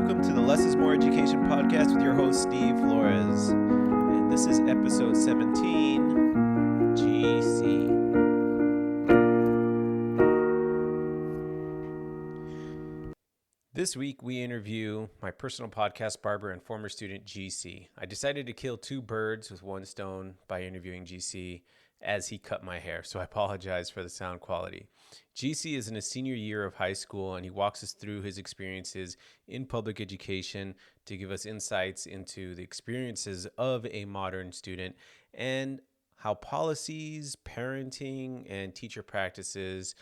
Welcome to the Less is More Education podcast with your host, Steve Flores. And this is episode 17, GC. This week, we interview my personal podcast barber and former student, GC. I decided to kill two birds with one stone by interviewing GC as he cut my hair, so I apologize for the sound quality. GC is in his senior year of high school, and he walks us through his experiences in public education to give us insights into the experiences of a modern student and how policies, parenting, and teacher practices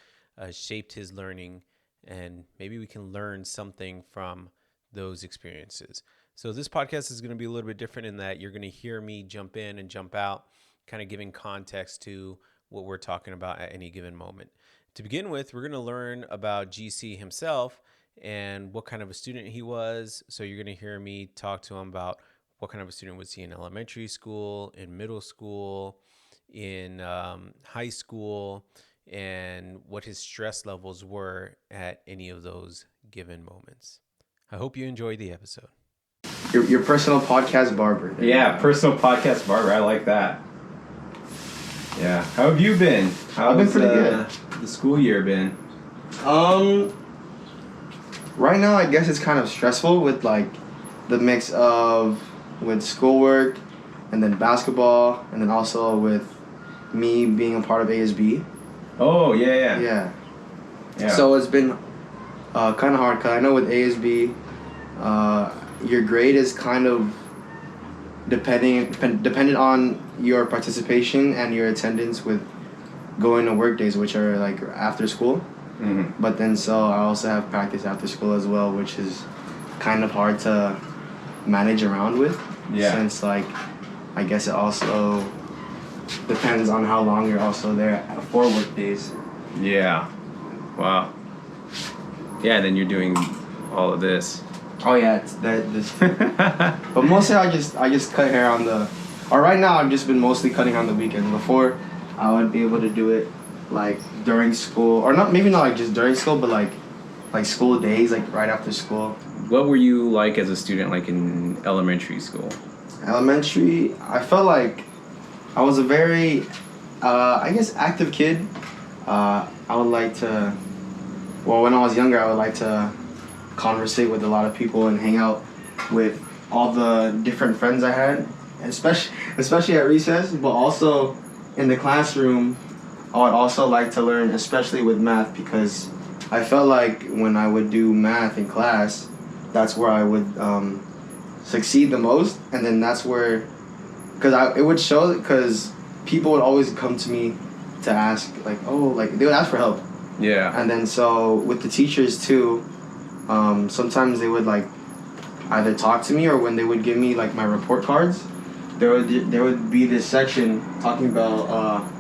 shaped his learning, and maybe we can learn something from those experiences. So this podcast is going to be a little bit different in that you're going to hear me jump in and jump out, kind of giving context to what we're talking about at any given moment. To begin with, we're going to learn about GC himself and what kind of a student he was. So you're going to hear me talk to him about what kind of a student was he in elementary school, in middle school, in high school, and what his stress levels were at any of those given moments. I hope you enjoyed the episode. Your personal podcast barber. Yeah, personal podcast barber. I like that. Yeah. How have you been? I've been pretty good. The school year been? Right now I guess it's kind of stressful with like the mix of with schoolwork and then basketball and then also with me being a part of ASB. Oh, yeah. So it's been kind of hard because I know with ASB, your grade is kind of dependent on your participation and your attendance with going to work days, which are like after school. Mm-hmm. But then so I also have practice after school as well, which is kind of hard to manage around with. Yeah. Since like I guess it also depends on how long you're also there for work days. Yeah. Wow. Yeah, then you're doing all of this. Oh yeah, it's this. But mostly I just cut hair on the. Or right now I've just been mostly cutting on the weekends. Before I would be able to do it like during school, or not like just during school, but like school days, like right after school. What were you like as a student, like in elementary school? Elementary, I felt like I was a very, I guess, active kid. I would like to. Well, when I was younger, I would like to conversate with a lot of people and hang out with all the different friends I had, especially at recess, but also in the classroom. I would also like to learn, especially with math, because I felt like when I would do math in class, that's where I would succeed the most, and then that's where, it would show, because people would always come to me to ask, like, they would ask for help. Yeah. And then so with the teachers too, sometimes they would like either talk to me, or when they would give me like my report cards, there would be this section talking about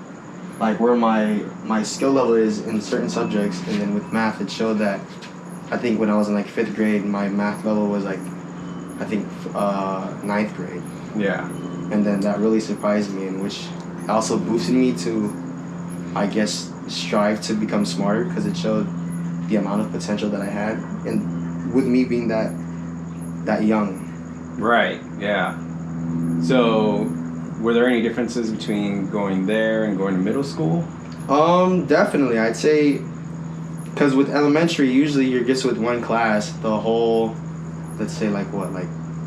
like where my skill level is in certain subjects. And then with math, it showed that I think when I was in like 5th grade, my math level was like I think 9th grade. Yeah. And then that really surprised me, and which also boosted me to, I guess, strive to become smarter, because it showed the amount of potential that I had, and with me being that young. Right, yeah. So, were there any differences between going there and going to middle school? Definitely. I'd say, because with elementary, usually you're just with one class the whole, let's say like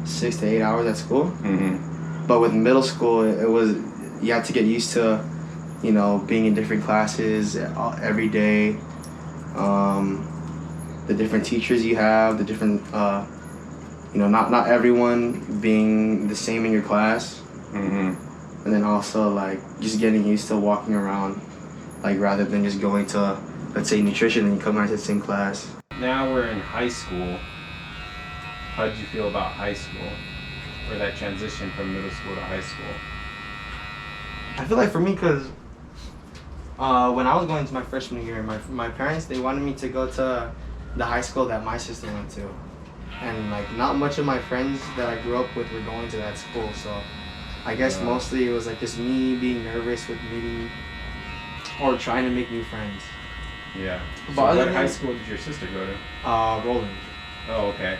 6 to 8 hours at school. Mm-hmm. But with middle school, you had to get used to, being in different classes every day. The different teachers you have, the different, not everyone being the same in your class. Mm-hmm. And then also, like, just getting used to walking around, like, rather than just going to, let's say, nutrition, and you come out to the same class. Now we're in high school. How did you feel about high school? Or that transition from middle school to high school? I feel like for me, because when I was going to my freshman year, my parents, they wanted me to go to the high school that my sister went to. And, like, not much of my friends that I grew up with were going to that school, so I guess mostly it was, like, just me being nervous with meeting or trying to make new friends. Yeah. But So what high school did your sister go to? Roland. Oh, okay.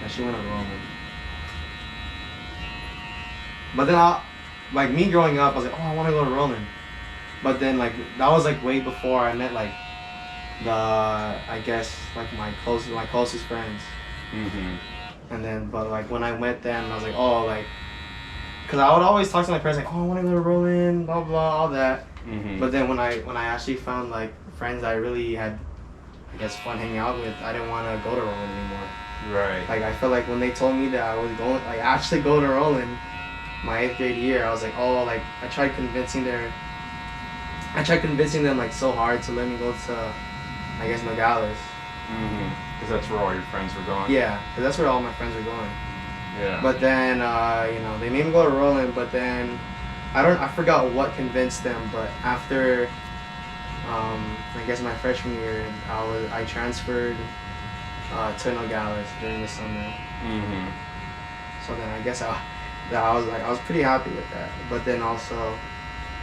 Yeah, she went to Roland. But then like me growing up, I was like, oh, I want to go to Roland. But then like that was like way before I met like I guess like my closest friends. Mm-hmm. And then but like when I met them, I was like, oh, like, cause I would always talk to my parents like, oh, I want to go to Roland, blah blah, all that. Mm-hmm. But then when I actually found like friends I really had, I guess, fun hanging out with, I didn't want to go to Roland anymore. Right. Like I felt like when they told me that I was going, like actually go to Roland, my 8th grade year, I was like, oh, like I tried convincing them like so hard to let me go to, I guess, Nogales. Mm-hmm. Because that's where all your friends were going. Yeah, because that's where all my friends were going. Yeah. But then, they made me go to Roland, but then I forgot what convinced them, but after, I guess my freshman year, I transferred to Nogales during the summer. Mm-hmm. So then I guess I was pretty happy with that. But then also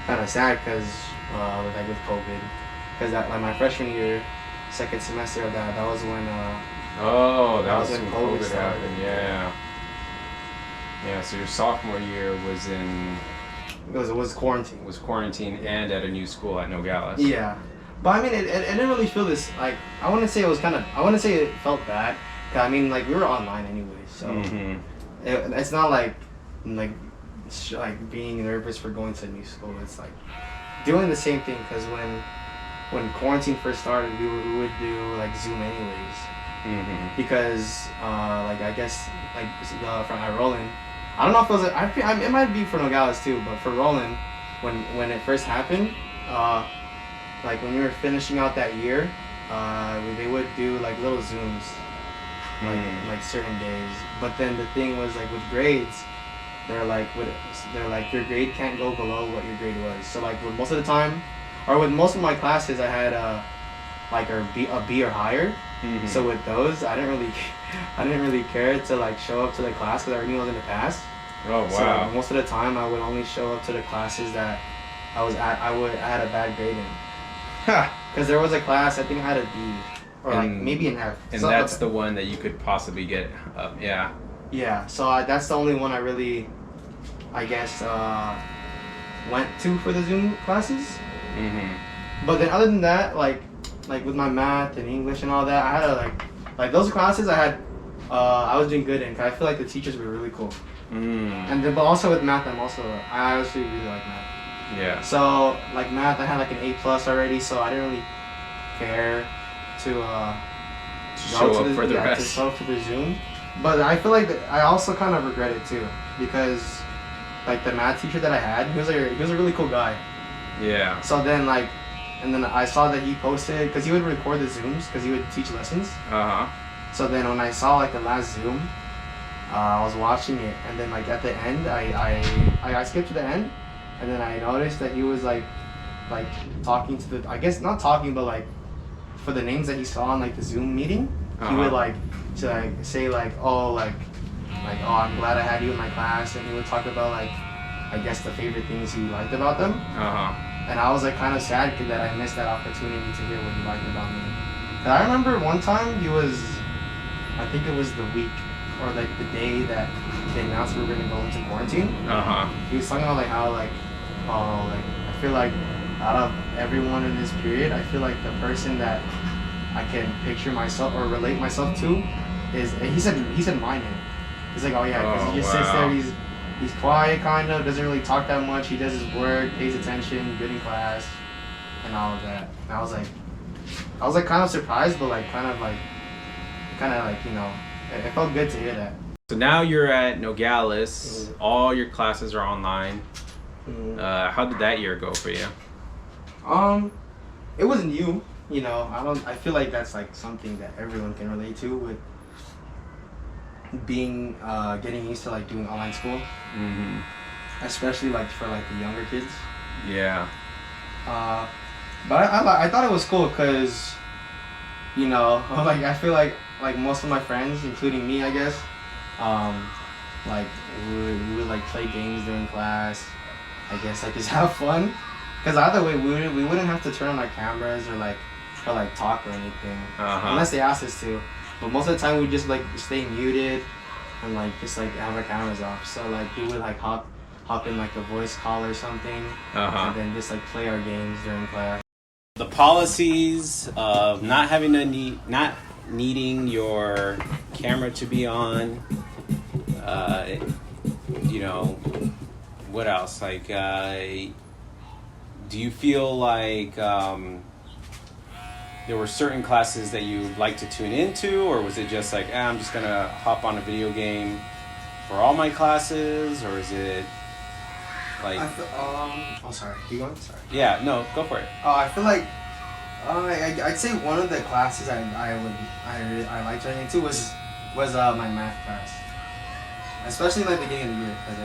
kind of sad because with COVID, because that like my freshman year, second semester of that was when that was when COVID started. happened. Yeah. Yeah. So your sophomore year was in. It was quarantine. Was quarantine and at a new school at Nogales. Yeah, but I mean it didn't really feel this like I wouldn't say it felt bad. 'Cause I mean like we were online anyway, so Mm-hmm. it's not like being nervous for going to a new school. It's like doing the same thing because when quarantine first started, we would do like Zoom anyways. Mm-hmm. Because I guess from Roland, I don't know if it was it might be for Nogales too, but for Roland, when it first happened, like when we were finishing out that year, they would do like little Zooms, like certain days. But then the thing was like with grades, they're like your grade can't go below what your grade was. So like with most of the time, or with most of my classes, I had a B or higher. Mm-hmm. So with those, I didn't really care to like show up to the class because I already knew I was in the pass. Oh wow! So like, most of the time, I would only show up to the classes that I had a bad grade in. Because there was a class I think I had a B or like maybe an F. And so, that's the one that you could possibly get up. Yeah. Yeah. So that's the only one I really, I guess, went to for the Zoom classes. Mm-hmm. But then other than that, like with my math and English and all that, I had like those classes I was doing good in. 'Cause I feel like the teachers were really cool. And then, but also with math, I actually really like math. Yeah. So like math, I had like an A+ already, so I didn't really care to show up for the rest. To show up for the Zoom. But I feel like I also kind of regret it too because like the math teacher that I had, he was a really cool guy. Yeah. So then and then I saw that he posted because he would record the Zooms because he would teach lessons. Uh-huh. So then when I saw like the last Zoom, I was watching it, and then like at the end, I skipped to the end, and then I noticed that he was like talking to I guess not talking, but like for the names that he saw in like the Zoom meeting, he would say oh I'm glad I had you in my class, and he would talk about like I guess the favorite things he liked about them. Uh-huh. And I was like kind of sad that I missed that opportunity to hear what he liked about me. And I remember one time I think it was the week or like the day that they announced we were gonna go into quarantine. Uh-huh. He was talking about like how I feel like out of everyone in this period, I feel like the person that I can picture myself or relate myself to is he said my name. He's like, oh yeah, because he just sits there, he's quiet kind of, doesn't really talk that much, he does his work, pays attention, good in class, and all of that. And I was like kind of surprised, but like kind of like it felt good to hear that. So now you're at Nogales, all your classes are online. How did that year go for you? It was new, I feel like that's like something that everyone can relate to with being getting used to like doing online school, especially like for like the younger kids. Yeah. But I thought it was cool because like I feel like most of my friends, including me, I guess, like we would like play games during class. I guess like just have fun, because either way we wouldn't have to turn on our cameras or talk or anything, unless they asked us to. But most of the time we just like stay muted and like just like have our cameras off. So like we would like hop in like a voice call or something, and then just like play our games during class. The policies of not having to not needing your camera to be on. You know, what else? Like, do you feel like there were certain classes that you like to tune into, or was it just like, I'm just gonna hop on a video game for all my classes, or is it like? Oh, sorry. Keep going. Sorry. Yeah, no, go for it. I feel like I'd say one of the classes I liked turning into was my math class, especially in the beginning of the year, because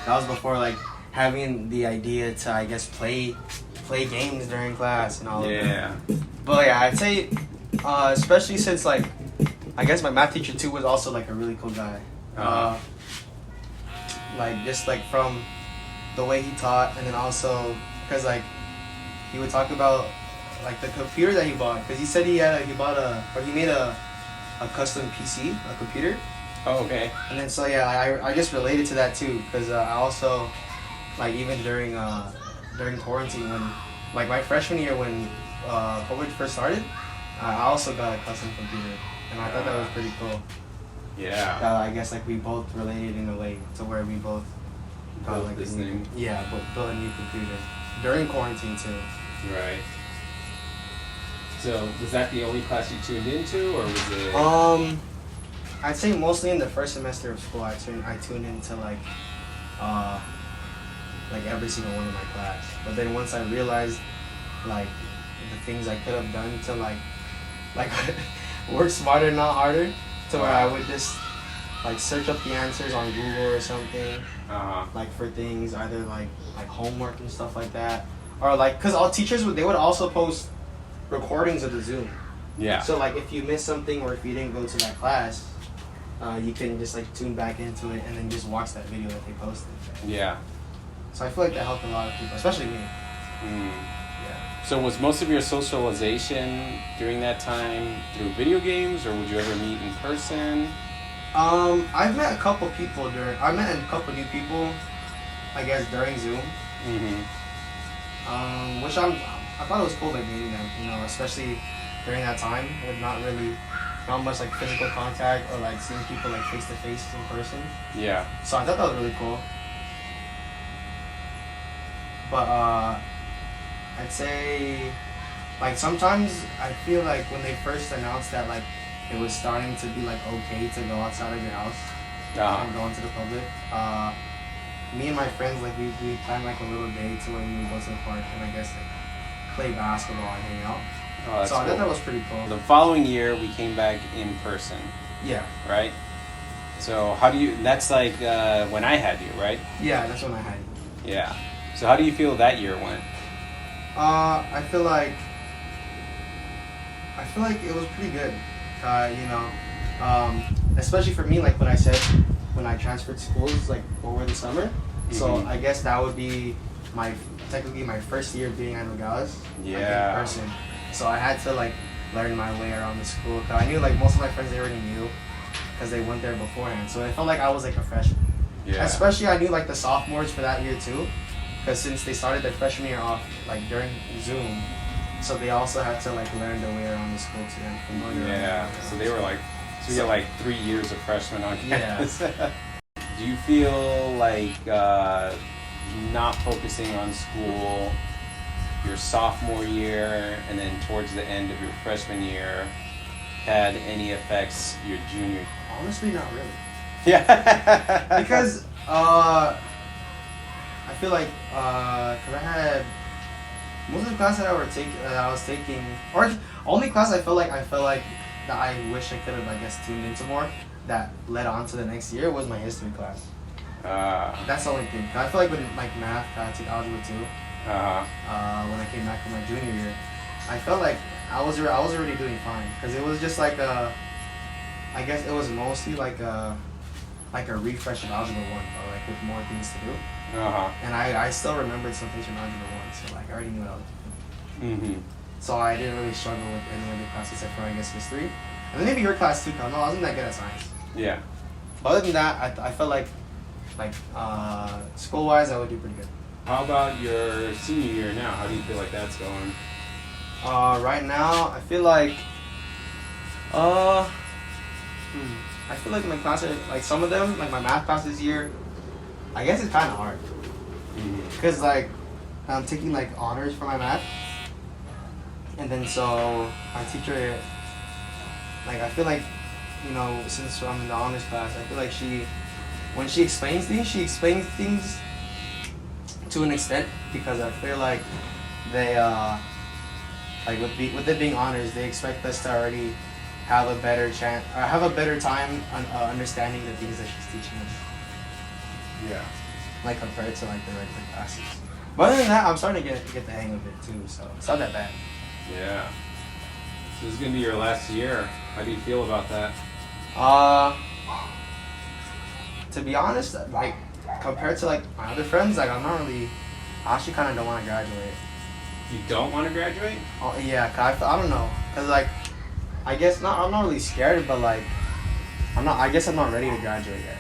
that was before like having the idea to, I guess, play games during class and all of that. But yeah, I'd say especially since like I guess my math teacher too was also like a really cool guy. Like just like from the way he taught, and then also because like he would talk about like the computer that he bought, because he said he made a custom PC, a computer. Oh, okay. And then so yeah, I just related to that too, because I also like even during quarantine, when like my freshman year when COVID first started, I also got a custom computer, and I thought that was pretty cool. Yeah. I guess like we both related in a way to where we both got Built like this a new, thing. built a new computer during quarantine too. Right. So was that the only class you tuned into, or was it? I'd say mostly in the first semester of school, I tuned into like every single one of my class. But then once I realized like the things I could have done to like work smarter, not harder, to where I would just like search up the answers on Google or something, like for things either like homework and stuff like that, or like because all teachers would also post recordings of the Zoom. Yeah. So like if you missed something or if you didn't go to that class, you can just like tune back into it and then just watch that video that they posted. Yeah. So I feel like that helped a lot of people, especially me. Mm. Yeah. So was most of your socialization during that time through video games, or would you ever meet in person? I've met a couple people I met a couple new people, I guess, during Zoom. Mm-hmm. Which I thought it was cool like meeting them, you know, especially during that time with not much like physical contact or like seeing people like face to face in person. Yeah. So I thought that was really cool. But I'd say like sometimes I feel like when they first announced that like it was starting to be like okay to go outside of your house and go into the public, me and my friends like we planned like a little day to where we would go to the park and I guess like play basketball and hang out. Oh, that's so I cool. thought that was pretty cool. The following year, we came back in person, Yeah. right? So how do you? That's like when I had you, right? Yeah, that's when I had it. Yeah. So how do you feel that year went? I feel like it was pretty good. You know, especially for me, like when I transferred schools like over the summer. So I guess that would be technically my first year being at Nogales. Yeah. Like, in person. So I had to like learn my way around the school. Cause I knew like most of my friends they already knew, because they went there beforehand. So I felt like I was like a freshman. Yeah. Especially I knew like the sophomores for that year too, because since they started their freshman year off like during Zoom, so they also had to like learn their way around the school too and familiar. Yeah. So they were like, you got like 3 years of freshman on campus. Yeah. Do you feel like not focusing on school your sophomore year and then towards the end of your freshman year had any effects your junior? Honestly, not really. Yeah. Because I feel like because I had most of the classes that I was taking, or only class I felt like that I wish I could have I guess tuned into more that led on to the next year was my history class. That's the only thing. I feel like with like math, I took algebra too. When I came back from my junior year, I felt like I was already doing fine, because it was just like I guess it was mostly like a refresh of algebra 1, but like with more things to do. And I still remembered some things from algebra 1, so like I already knew what I was doing. Mm-hmm. So I didn't really struggle with any other class except for I guess history. And then maybe your class too, cause no, I wasn't that good at science. Yeah. But other than that, I felt like school wise, I would do pretty good. How about your senior year now? How do you feel like that's going? Right now, I feel like, I feel like my classes, like some of them, like my math class this year, I guess it's kind of hard. Cause like, I'm taking like honors for my math, and then so my teacher, like I feel like, you know, since I'm in the honors class, I feel like when she explains things to an extent, because I feel like they like with it being honors, they expect us to already have a better chance or have a better time understanding the things that she's teaching us. Yeah. Like compared to like the regular classes. But other than that, I'm starting to get the hang of it too, so it's not that bad. Yeah. So this is gonna be your last year. How do you feel about that? To be honest, like compared to like my other friends, like I actually kind of don't want to graduate. You don't want to graduate? Oh yeah, cause I don't know, cause like I guess not. I'm not really scared, but like I guess I'm not ready to graduate yet.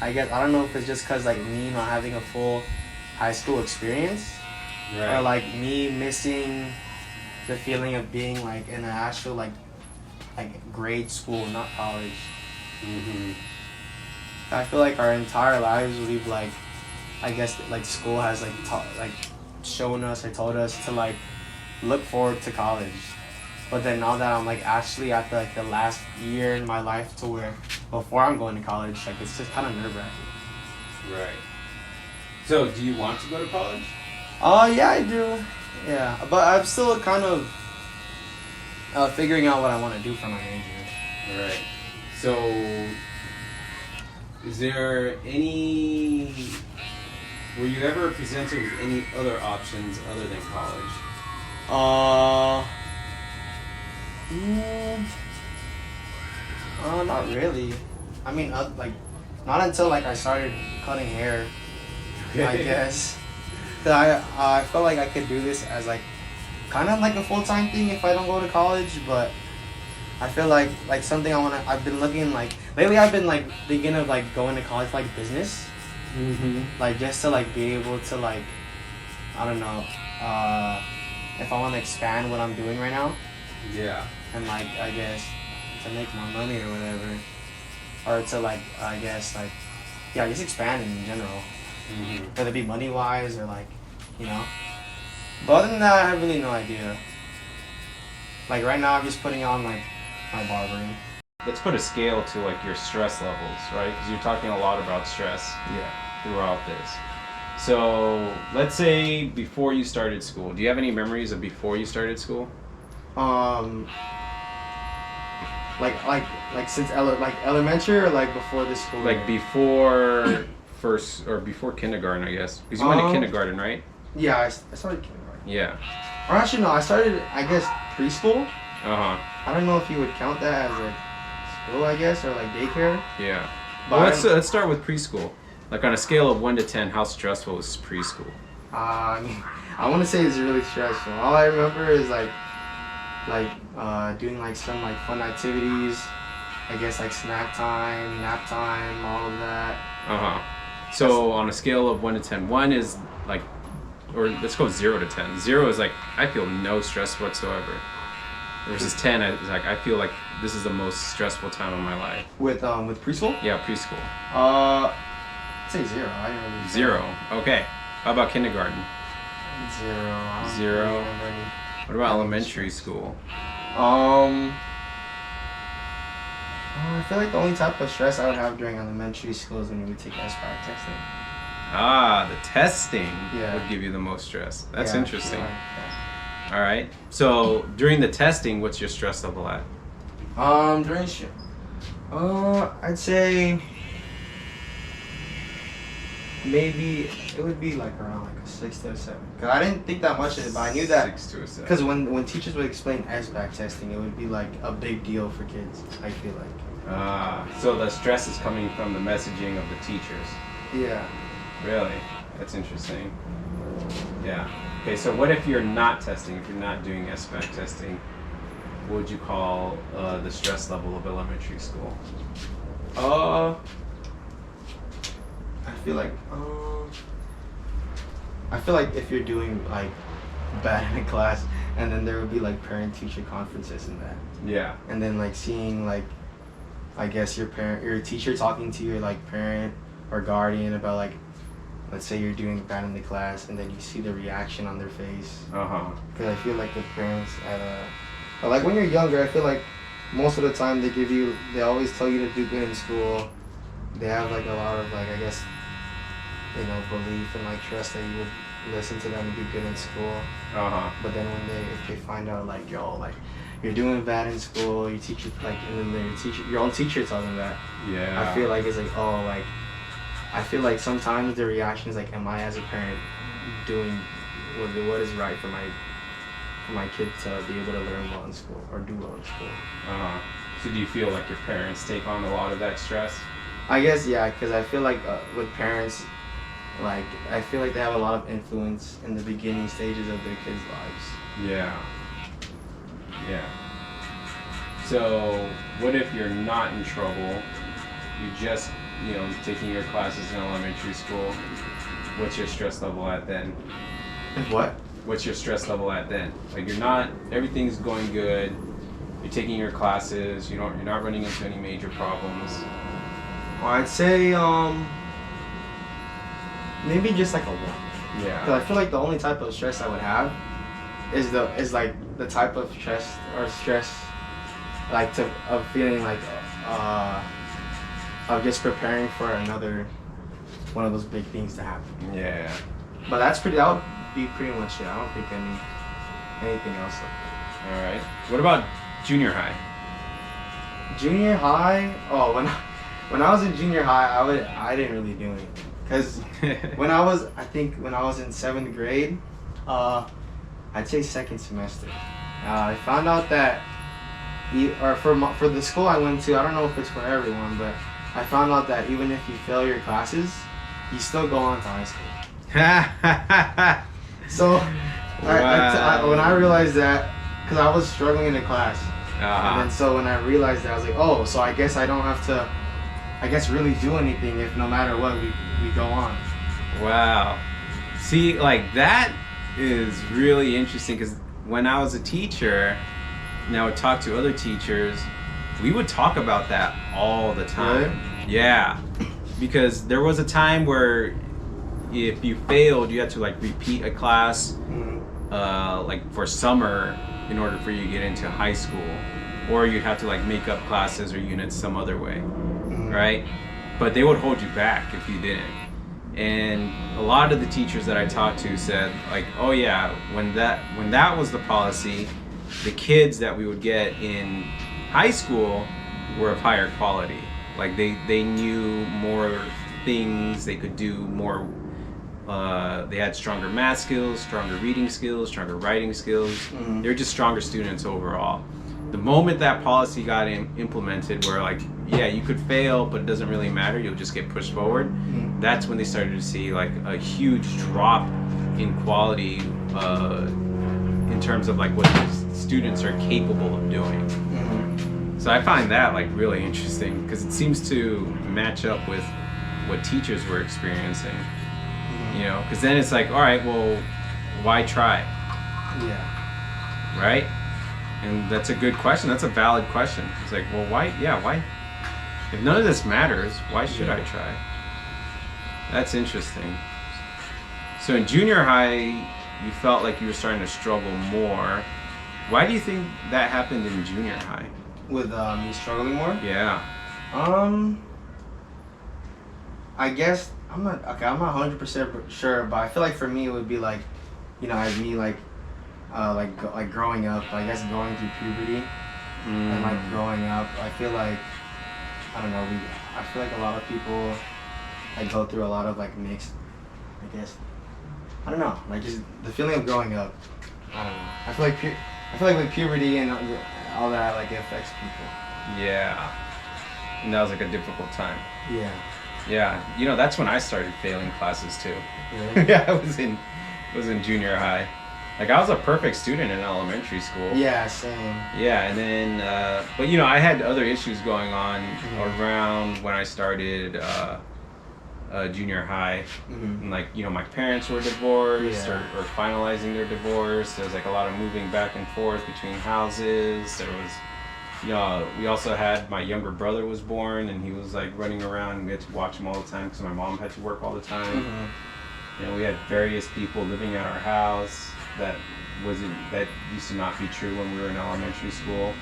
I don't know if it's just cause like me not having a full high school experience, Right. or like me missing the feeling of being like in an actual like grade school, not college. I feel like our entire lives we've like, I guess like school has like shown us or told us to like look forward to college, but then now that I'm like actually at the last year in my life to where before I'm going to college, like it's just kind of nerve-wracking. Right. So, do you want to go to college? Yeah, I do. Yeah, but I'm still kind of figuring out what I want to do for my major. Right. So, is there any... Were you ever presented with any other options other than college? Not really. I mean, like, not until like I started cutting hair, I guess. 'Cause I felt like I could do this as like, kind of like a full-time thing if I don't go to college, but I feel like something I've been looking like, lately I've been like thinking of like going to college for like business. Like just to like be able to like, I don't know, if I want to expand what I'm doing right now. Yeah. And like, I guess to make more money or whatever, or to like, I guess like, yeah, just expand in general, whether it be money wise or like, you know. But other than that, I have really no idea. Like right now, I'm just putting on like my barbering. Let's put a scale to like your stress levels, right? Because you're talking a lot about stress throughout this. So let's say before you started school, do you have any memories of before you started school? Like since elementary or like before this school? Like before first or before kindergarten, I guess. Because you went to kindergarten, right? Yeah, I started kindergarten. Yeah. Or actually no, I started, I guess, preschool. Uh-huh. I don't know if you would count that as like school, I guess, or like daycare. Yeah. But Well, let's start with preschool. Like on a scale of 1 to 10, how stressful was preschool? I mean, I want to say it's really stressful. All I remember is like doing like some like fun activities. I guess like snack time, nap time, all of that. Uh-huh. So on a scale of 1 to 10, 1 is like, or let's go 0 to 10. 0 is like, I feel no stress whatsoever. Versus 10, I feel like this is the most stressful time of my life. With preschool? Yeah, preschool. I'd say 0. I didn't really 0. Okay. How about kindergarten? 0. I don't 0. really remember any. What about elementary school? I feel like the only type of stress I would have during elementary school is when we would take SBAC testing. Ah, the testing Yeah. would give you the most stress. That's Yeah, interesting. yeah. All right. So during the testing, what's your stress level at? During shit. I'd say maybe it would be like around like a 6 to a 7. Cause I didn't think that much of it, but I knew that 6 to a 7. because when teachers would explain SBAC testing, it would be like a big deal for kids. I feel like. Ah, so the stress is coming from the messaging of the teachers. Yeah. Really? That's interesting. Yeah. Okay, so what if you're not testing, if you're not doing SBAC testing? what would you call the stress level of elementary school? Uh, I feel like if you're doing like bad in class, and then there would be like parent-teacher conferences and that, Yeah. and then like seeing like, I guess your teacher talking to your like parent or guardian about like, let's say you're doing bad in the class, and then you see the reaction on their face. Because I feel like the parents but like when you're younger, I feel like most of the time they always tell you to do good in school. They have like a lot of like, I guess, belief and like trust that you would listen to them and do good in school. But then if they find out like, yo, like you're doing bad in school, your teacher like, and then your own teacher tells them that. Yeah. I feel like it's like, oh, like I feel like sometimes the reaction is like, am I as a parent doing what is right for my kid to be able to learn well in school or do well in school? So do you feel like your parents take on a lot of that stress? I guess, yeah, because I feel like with parents, like I feel like they have a lot of influence in the beginning stages of their kids' lives. Yeah. Yeah. So what if you're not in trouble? You just, taking your classes in elementary school. What's your stress level at then? What? What's your stress level at then? Like everything's going good. You're taking your classes. You're not running into any major problems. Well, I'd say maybe just like a 1. Yeah. Because I feel like the only type of stress I would have is like the type of stress like of feeling like of just preparing for another one of those big things to happen. Yeah. But that would be pretty much it. I don't think anything else like that. All right. What about junior high? Junior high? Oh, when I was in junior high, I didn't really do anything. Cause when I was in 7th grade, I'd say 2nd semester, I found out that for the school I went to, I don't know if it's for everyone, but I found out that even if you fail your classes, you still go on to high school. So when I realized that, because I was struggling in the class, and then so when I realized that, I was like, oh, so I guess I don't have to, really do anything if no matter what we go on. Wow. See, like that is really interesting because when I was a teacher, and I would talk to other teachers, we would talk about that all the time. Really? Yeah. Because there was a time where if you failed, you had to like repeat a class like for summer in order for you to get into high school, or you'd have to like make up classes or units some other way, right? But they would hold you back if you didn't. And a lot of the teachers that I talked to said like, oh yeah, when that was the policy, the kids that we would get in high school were of higher quality. Like they knew more things, they could do more, they had stronger math skills, stronger reading skills, stronger writing skills. They're just stronger students overall. The moment that policy got implemented where like, yeah, you could fail, but it doesn't really matter, you'll just get pushed forward, that's when they started to see like a huge drop in quality in terms of like what the students are capable of doing. So I find that like really interesting because it seems to match up with what teachers were experiencing. Because then it's like, all right, well, why try? Yeah. Right? And that's a good question. That's a valid question. It's like, well, why? Yeah, why? If none of this matters, why should I try? That's interesting. So in junior high, you felt like you were starting to struggle more. Why do you think that happened in junior high? With me struggling more? Yeah. I guess I'm not 100% sure, but I feel like for me it would be like, as me like growing up, I guess going through puberty and like growing up, I feel like, I don't know, I feel like a lot of people like go through a lot of like mixed, I guess, I don't know, like just the feeling of growing up. I don't know. I feel like with puberty and all that, like it affects people. Yeah. And that was like a difficult time. Yeah. Yeah. That's when I started failing classes too. Really? Yeah, I was in junior high. Like I was a perfect student in elementary school. Yeah, same. Yeah, and then, but you know, I had other issues going on Mhm. around when I started junior high. Mhm. And like, you know, my parents were divorced Yeah. or finalizing their divorce. There was like a lot of moving back and forth between houses. There was, you know, we also had my younger brother was born and he was like running around and we had to watch him all the time because my mom had to work all the time. Mhm. You know, we had various people living at our house that used to not be true when we were in elementary school.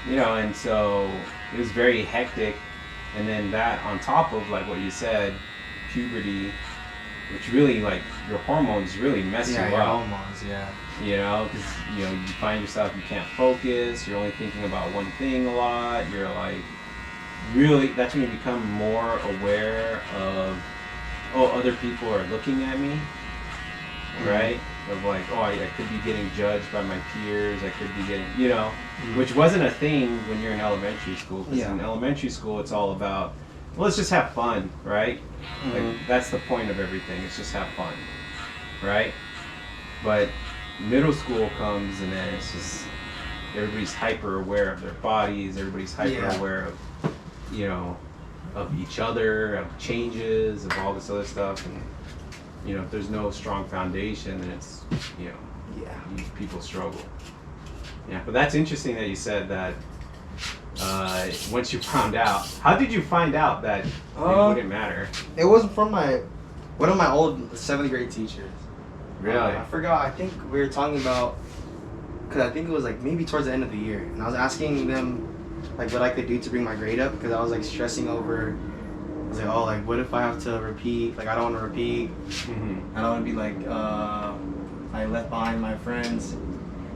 You know, and so it was very hectic. And then that on top of like what you said, puberty, which really like your hormones really mess Yeah, you your up. hormones. Yeah. You know, because you know you find yourself you can't focus. You're only thinking about one thing a lot. You're like really that's when you become more aware of oh other people are looking at me, right? Of like, oh, I could be getting judged by my peers. I could be getting, you know, which wasn't a thing when you're in elementary school. Because in elementary school, it's all about, well, let's just have fun, right? Like that's the point of everything. It's just have fun, right? But middle school comes and then it's just everybody's hyper aware of their bodies. Everybody's hyper aware of, you know, of each other, of changes, of all this other stuff, and you know, if there's no strong foundation, then it's, you know, people struggle. Yeah, but that's interesting that you said that once you found out. How did you find out that it wouldn't matter? It was from one of my old 7th grade teachers. Really? I forgot. I think we were talking about, because I think it was like maybe towards the end of the year, and I was asking them like what I could do to bring my grade up because I was like stressing over. I was like, oh, like what if I have to repeat? Like I don't want to repeat. I don't want to be like I left behind my friends,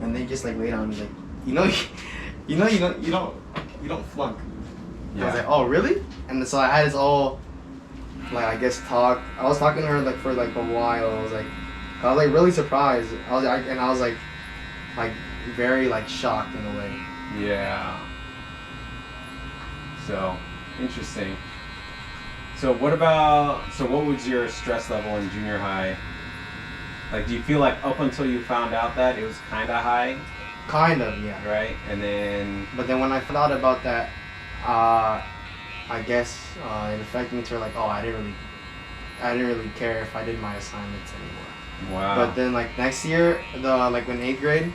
and they just like laid on me like, you know, you don't flunk. Yeah. I was like, oh really? And so I had this all like I guess talk. I was talking to her like for like a while. I was like really surprised. I was like very like shocked in a way. Yeah. So interesting. So what was your stress level in junior high? Like, do you feel like up until you found out that it was kind of high? Kind of, yeah. Right, and then. But then when I found out about that, I guess it affected me to like, oh, I didn't really care if I did my assignments anymore. Wow. But then like next year, like in 8th grade,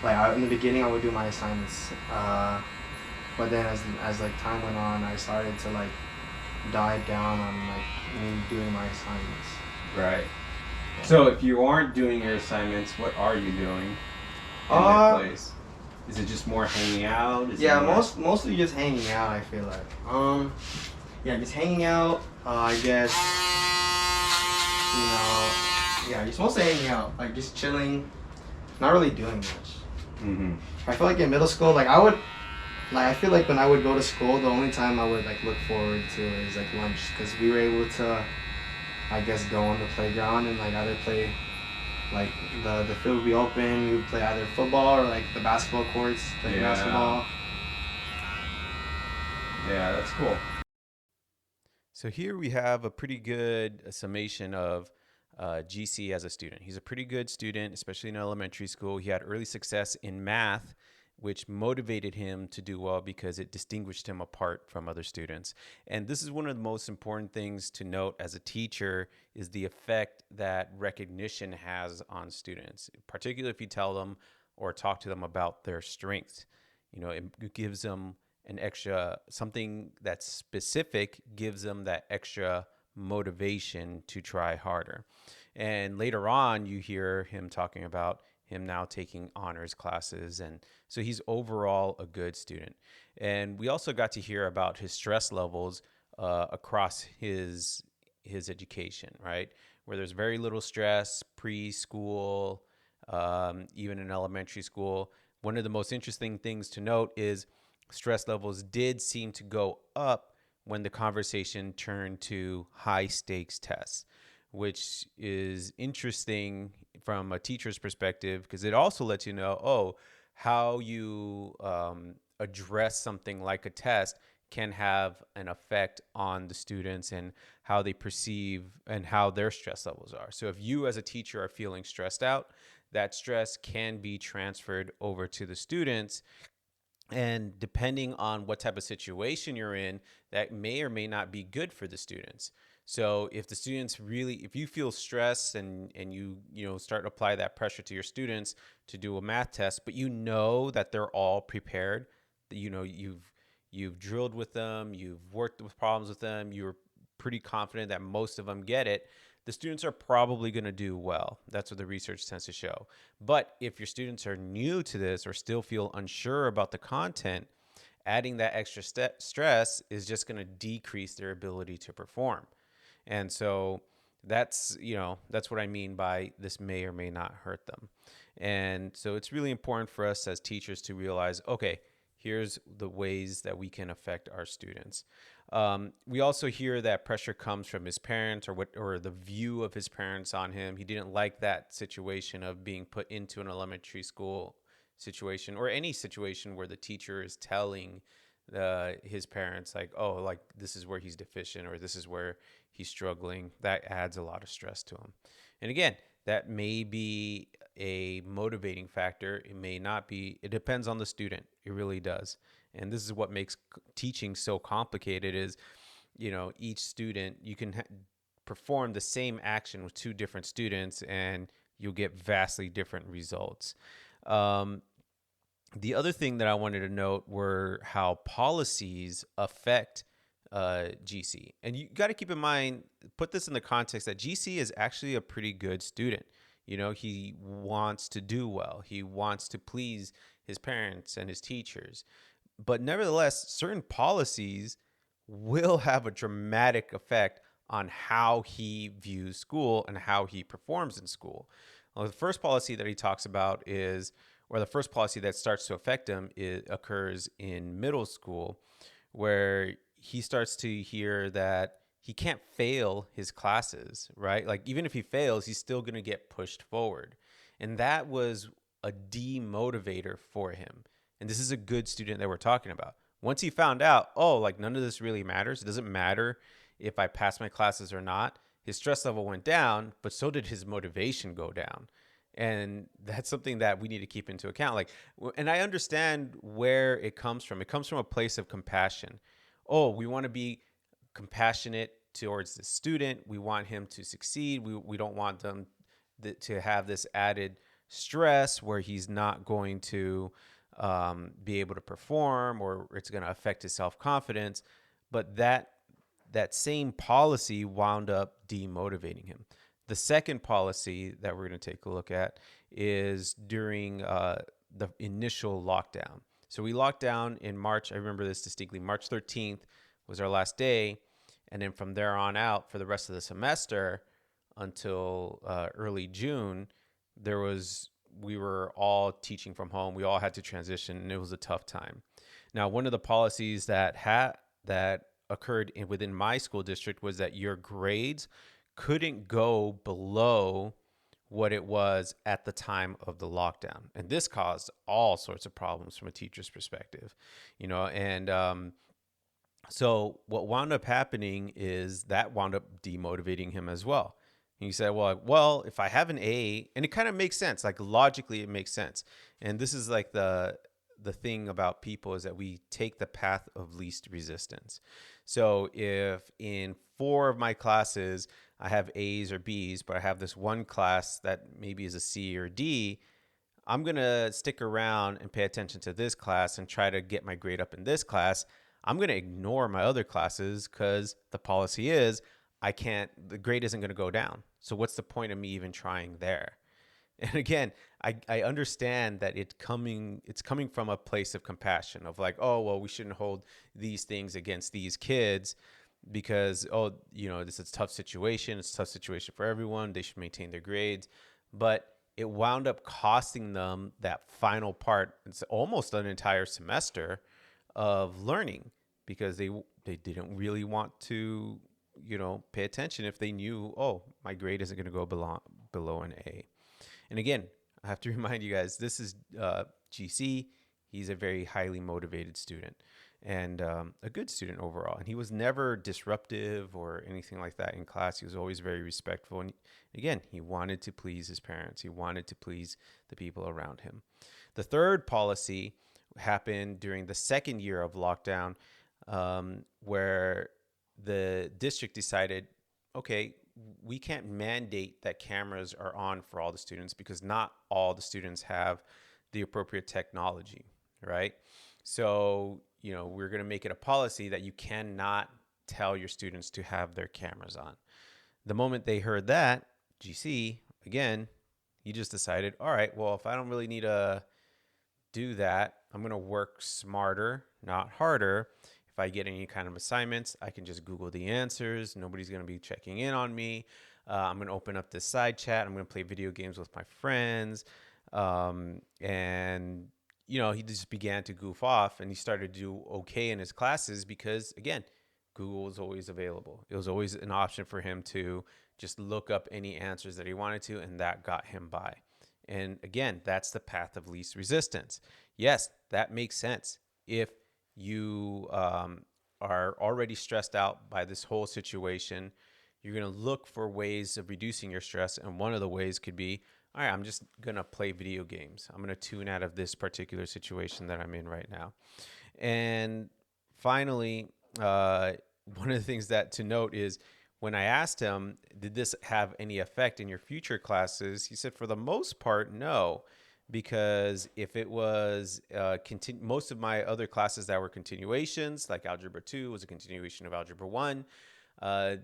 like in the beginning I would do my assignments. But then as like time went on, I started to like dive down on like me doing my assignments. Right. So if you aren't doing your assignments, what are you doing in that place? Is it just more hanging out? Mostly just hanging out. I feel like just hanging out. I guess just mostly hanging out, like just chilling, not really doing much. I feel like in middle school, like I feel like when I would go to school, the only time I would like look forward to is like lunch, because we were able to, I guess, go on the playground and like either play, like the field would be open, we would play either football or like the basketball courts, play basketball. Yeah, that's cool. So here we have a pretty good summation of GC as a student. He's a pretty good student, especially in elementary school. He had early success in math, which motivated him to do well because it distinguished him apart from other students. And this is one of the most important things to note as a teacher is the effect that recognition has on students, particularly if you tell them or talk to them about their strengths. You know, it gives them an extra, something that's specific gives them that extra motivation to try harder. And later on, you hear him talking about him now taking honors classes. And so he's overall a good student. And we also got to hear about his stress levels across his education, right? Where there's very little stress, preschool, even in elementary school. One of the most interesting things to note is stress levels did seem to go up when the conversation turned to high stakes tests, which is interesting from a teacher's perspective because it also lets you know, how you address something like a test can have an effect on the students and how they perceive and how their stress levels are. So if you as a teacher are feeling stressed out, that stress can be transferred over to the students. And depending on what type of situation you're in, that may or may not be good for the students. So if the students really, if you feel stress and you start to apply that pressure to your students to do a math test, but you know that they're all prepared, that you've drilled with them, you've worked with problems with them, you're pretty confident that most of them get it, the students are probably going to do well. That's what the research tends to show. But if your students are new to this or still feel unsure about the content, adding that extra stress is just going to decrease their ability to perform. And so that's what I mean by this may or may not hurt them. And so it's really important for us as teachers to realize, okay, here's the ways that we can affect our students. We also hear that pressure comes from his parents or the view of his parents on him. He didn't like that situation of being put into an elementary school situation or any situation where the teacher is telling his parents like, oh, like this is where he's deficient or this is where he's struggling. That adds a lot of stress to him. And again, that may be a motivating factor. It may not be. It depends on the student. It really does. And this is what makes teaching so complicated is, each student, you can perform the same action with two different students and you'll get vastly different results. The other thing that I wanted to note were how policies affect GC. And you got to keep in mind, put this in the context that GC is actually a pretty good student. He wants to do well. He wants to please his parents and his teachers. But nevertheless, certain policies will have a dramatic effect on how he views school and how he performs in school. Well, the first policy that he talks about or the first policy that starts to affect him occurs in middle school, where he starts to hear that he can't fail his classes, right? Like even if he fails, he's still going to get pushed forward. And that was a demotivator for him. And this is a good student that we're talking about. Once he found out, oh, like none of this really matters. It doesn't matter if I pass my classes or not. His stress level went down, but so did his motivation go down. And that's something that we need to keep into account. And I understand where it comes from. It comes from a place of compassion. Oh, we want to be compassionate towards the student. We want him to succeed. We don't want them to have this added stress where he's not going to be able to perform or it's going to affect his self-confidence. But that same policy wound up demotivating him. The second policy that we're going to take a look at is during the initial lockdown. So we locked down in March. I remember this distinctly. March 13th was our last day. And then from there on out for the rest of the semester until early June, we were all teaching from home. We all had to transition, and it was a tough time. Now, one of the policies that occurred within my school district was that your grades couldn't go below what it was at the time of the lockdown. And this caused all sorts of problems from a teacher's perspective, and so what wound up happening is that wound up demotivating him as well. And he said, well, if I have an A, and it kind of makes sense, like logically it makes sense. And this is like the thing about people is that we take the path of least resistance. So if in 4 of my classes I have A's or B's, but I have this one class that maybe is a C or D, I'm going to stick around and pay attention to this class and try to get my grade up in this class. I'm going to ignore my other classes because the policy is the grade isn't going to go down. So what's the point of me even trying there? And again, I understand that it's coming from a place of compassion of like, oh, well, we shouldn't hold these things against these kids because, this is a tough situation. It's a tough situation for everyone. They should maintain their grades. But it wound up costing them that final part. It's almost an entire semester of learning because they didn't really want to, pay attention if they knew, oh, my grade isn't going to go below an A. And again, I have to remind you guys, this is GC. He's a very highly motivated student and a good student overall. And he was never disruptive or anything like that in class. He was always very respectful. And again, he wanted to please his parents. He wanted to please the people around him. The third policy happened during the second year of lockdown, where the district decided, okay, we can't mandate that cameras are on for all the students because not all the students have the appropriate technology, right? So, we're going to make it a policy that you cannot tell your students to have their cameras on. The moment they heard that, GC, again, he just decided, all right, well, if I don't really need to do that, I'm going to work smarter, not harder. If I get any kind of assignments, I can just Google the answers. Nobody's going to be checking in on me. I'm going to open up this side chat. I'm going to play video games with my friends. And he just began to goof off, and he started to do okay in his classes because, again, Google was always available. It was always an option for him to just look up any answers that he wanted to, and that got him by. And again, that's the path of least resistance. Yes, that makes sense. If you are already stressed out by this whole situation, you're going to look for ways of reducing your stress. And one of the ways could be, all right, I'm just going to play video games. I'm going to tune out of this particular situation that I'm in right now. And finally, one of the things that to note is when I asked him, did this have any effect in your future classes? He said, for the most part, no, because if it was most of my other classes that were continuations, like Algebra 2 was a continuation of Algebra 1,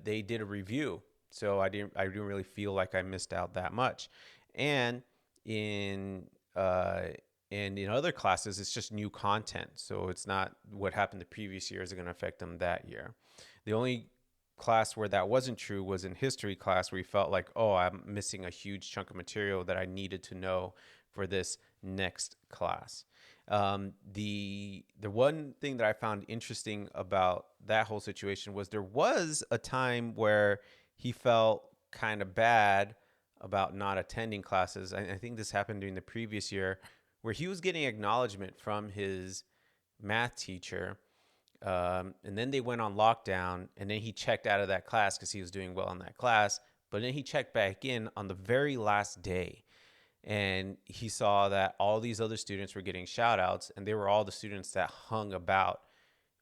they did a review. So I didn't really feel like I missed out that much. And in other classes, it's just new content. So it's not what happened the previous year is going to affect them that year. The only class where that wasn't true was in history class, where you felt like, oh, I'm missing a huge chunk of material that I needed to know for this next class. The one thing that I found interesting about that whole situation was there was a time where he felt kind of bad about not attending classes. I think this happened during the previous year, where he was getting acknowledgement from his math teacher. And then they went on lockdown, and then he checked out of that class because he was doing well in that class. But then he checked back in on the very last day, and he saw that all these other students were getting shout outs, and they were all the students that hung about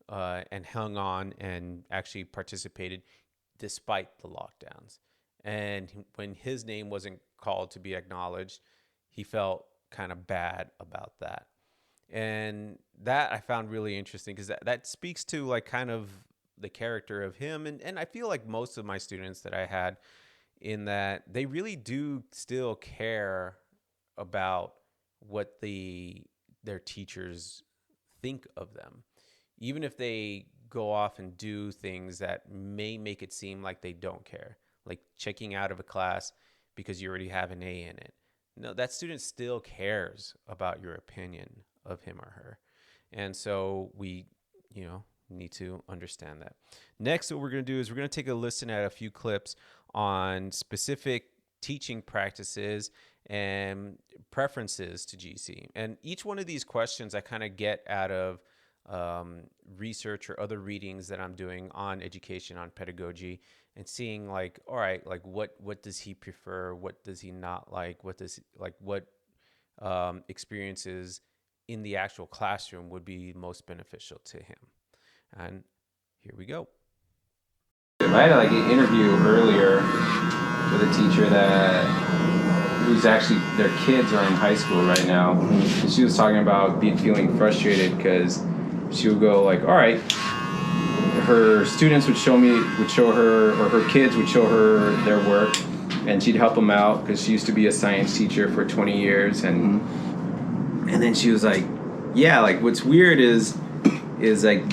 and hung on and actually participated despite the lockdowns. And when his name wasn't called to be acknowledged, he felt kind of bad about that. And that I found really interesting because that speaks to like kind of the character of him. And I feel like most of my students that I had, in that they really do still care about what their teachers think of them, even if they go off and do things that may make it seem like they don't care, like checking out of a class because you already have an A in it. No, that student still cares about your opinion of him or her. And so we, need to understand that. Next, what we're going to do is we're going to take a listen at a few clips on specific teaching practices and preferences to GC. And each one of these questions I kind of get out of research or other readings that I'm doing on education, on pedagogy, and seeing like, all right, like what does he prefer? What does he not like? What experiences in the actual classroom would be most beneficial to him? And here we go. I had like an interview earlier with a teacher who's actually, their kids are in high school right now. And she was talking about feeling frustrated because she would go like, all right, her students would show her, or her kids would show her their work, and she'd help them out because she used to be a science teacher for 20 years. And then she was like, yeah, like what's weird is like,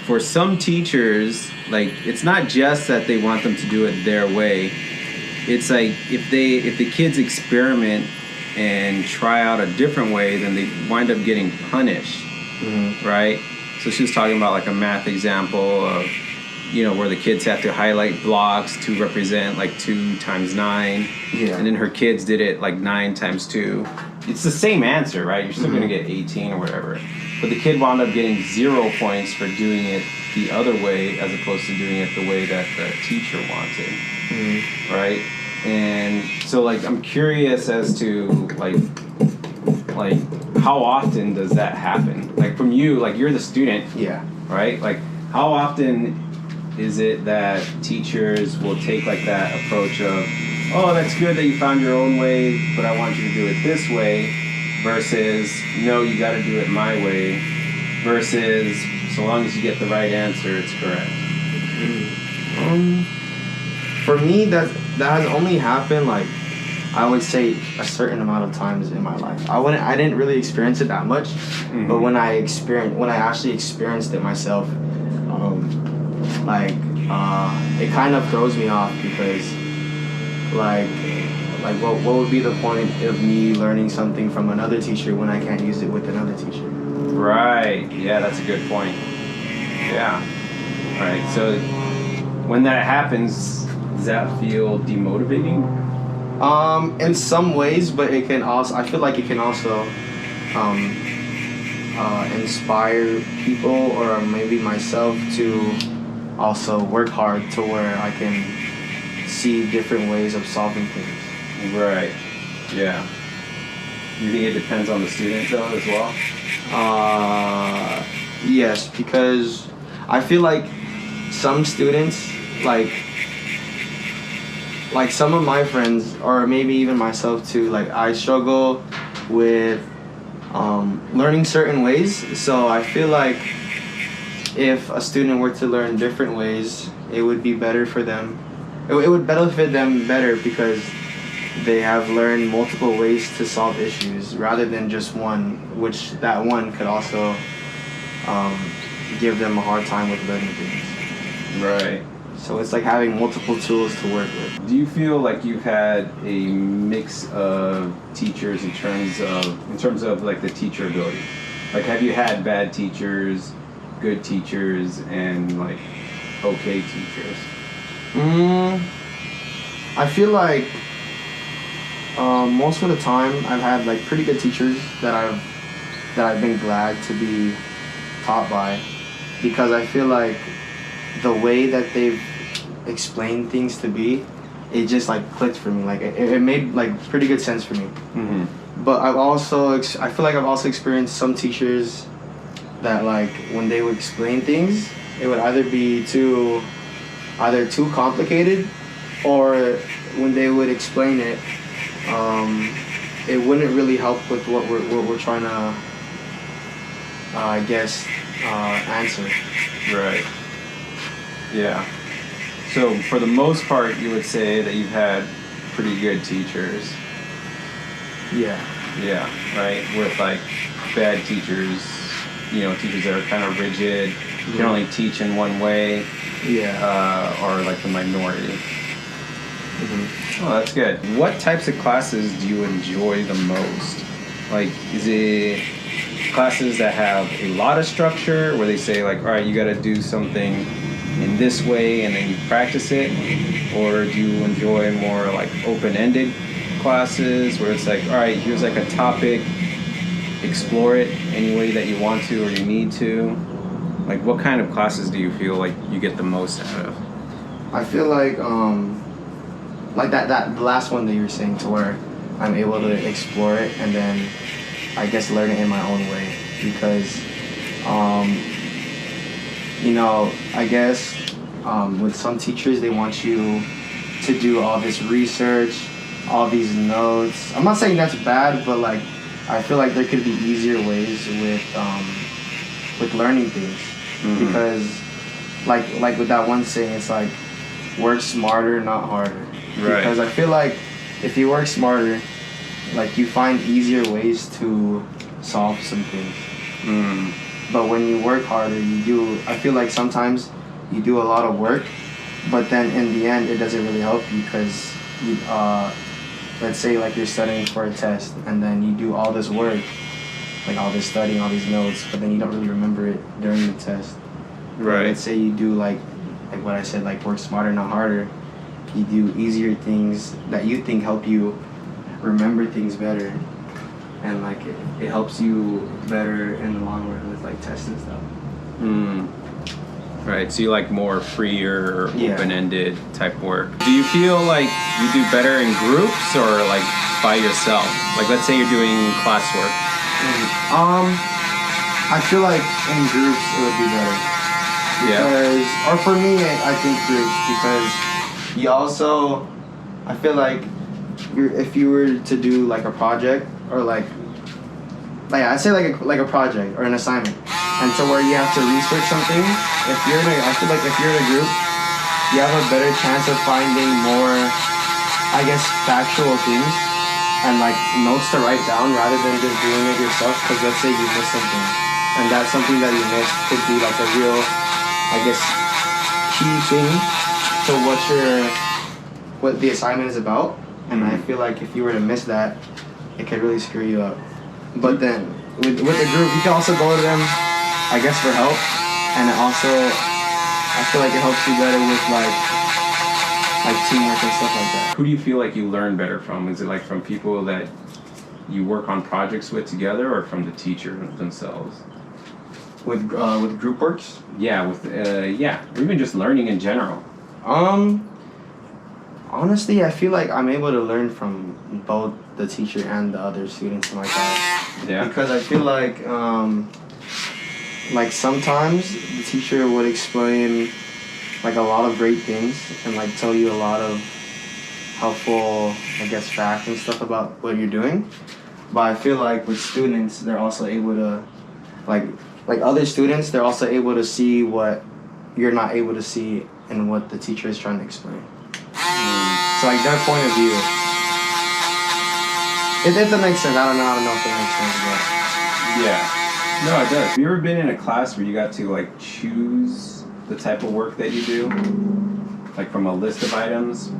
for some teachers, like it's not just that they want them to do it their way. It's like if the kids experiment and try out a different way, then they wind up getting punished, right? So she was talking about like a math example of where the kids have to highlight blocks to represent like 2 times 9. Yeah. And then her kids did it like 9 times 2. It's the same answer, right? You're still going to get 18 or whatever. But the kid wound up getting 0 points for doing it the other way as opposed to doing it the way that the teacher wanted, right? And so, like, I'm curious as to, like how often does that happen? Like, from you, like, you're the student, Yeah. right? Like, how often is it that teachers will take, like, that approach of, oh, that's good that you found your own way, but I want you to do it this way, versus, no, you got to do it my way, versus, so long as you get the right answer, it's correct? For me, that has only happened, like, I would say a certain amount of times in my life. I didn't really experience it that much, but when I actually experienced it myself, it kind of throws me off because, like what would be the point of me learning something from another teacher when I can't use it with another teacher? Right. Yeah, that's a good point. Yeah. All right. So when that happens, does that feel demotivating? In some ways, but it can also, I feel like it can also inspire people or maybe myself to also work hard to where I can see different ways of solving things. Right. Yeah. You think it depends on the student though as well? Yes, because I feel like some students, like some of my friends, or maybe even myself too, like I struggle with learning certain ways. So I feel like if a student were to learn different ways, it would be better for them. It would benefit them better because they have learned multiple ways to solve issues rather than just one, which that one could also give them a hard time with learning things. Right. So it's like having multiple tools to work with. Do you feel like you've had a mix of teachers in terms of like the teacher ability? Like, have you had bad teachers, good teachers, and like okay teachers? I feel like most of the time I've had like pretty good teachers that I've been glad to be taught by, because I feel like the way that they've explained things to be, it just like clicked for me. Like it made like pretty good sense for me. But I feel like I've also experienced some teachers that, like, when they would explain things, it would either be too complicated, or when they would explain it, it wouldn't really help with what we're trying to answer. Right. Yeah. So for the most part, you would say that you've had pretty good teachers. Yeah. Yeah. Right. With like bad teachers, teachers that are kind of rigid, can only teach in one way. Yeah. Or like the minority. Oh, that's good. What types of classes do you enjoy the most? Like, is it classes that have a lot of structure, where they say like, all right, you got to do something in this way and then you practice it? Or do you enjoy more like open-ended classes where it's like, all right, here's like a topic, explore it any way that you want to or you need to? Like, what kind of classes do you feel like you get the most out of? I feel like that the last one that you were saying, to where I'm able to explore it and then I guess learn it in my own way, because I guess with some teachers, they want you to do all this research, all these notes. I'm not saying that's bad, but like I feel like there could be easier ways with learning things, because like with that one saying, it's like work smarter, not harder. Right. Because I feel like if you work smarter, like you find easier ways to solve some things. But when you work harder, I feel like sometimes you do a lot of work, but then in the end it doesn't really help you, because let's say like you're studying for a test and then you do all this work, like all this studying, all these notes, but then you don't really remember it during the test. Right. Let's say you do like like what I said, like work smarter, not harder. You do easier things that you think help you remember things better, and like it helps you better in the long run with like tests and stuff. Right, so you like more freer, Yeah. open-ended type work. Do you feel like you do better in groups or like by yourself? Like let's say you're doing classwork. I feel like in groups it would be better. Because, or for me, I think groups, because you also, I feel like if you were to do like a project or like I say like a project or an assignment, and so where you have to research something, I feel like if you're in a group, you have a better chance of finding more, I guess, factual things and like notes to write down rather than just doing it yourself. Because let's say you miss something, and that's something that you missed could be like a real, I guess, key thing to what the assignment is about. And I feel like if you were to miss that, it could really screw you up. But then with the group, you can also go to them, I guess, for help. And it also, I feel like it helps you better with like teamwork and stuff like that. Who do you feel like you learn better from? Is it like from people that you work on projects with together, or from the teacher themselves? With group works? Yeah, or even just learning in general. Honestly, I feel like I'm able to learn from both the teacher and the other students in my class. Yeah. Because I feel like sometimes the teacher would explain like a lot of great things and like tell you a lot of helpful, I guess, facts and stuff about what you're doing. But I feel like with students, they're also able to like other students, they're also able to see what you're not able to see in what the teacher is trying to explain. So like their point of view. If that makes sense, I don't know if that makes sense, but Yeah. No, it does. Have you ever been in a class where you got to like choose the type of work that you do? Like from a list of items?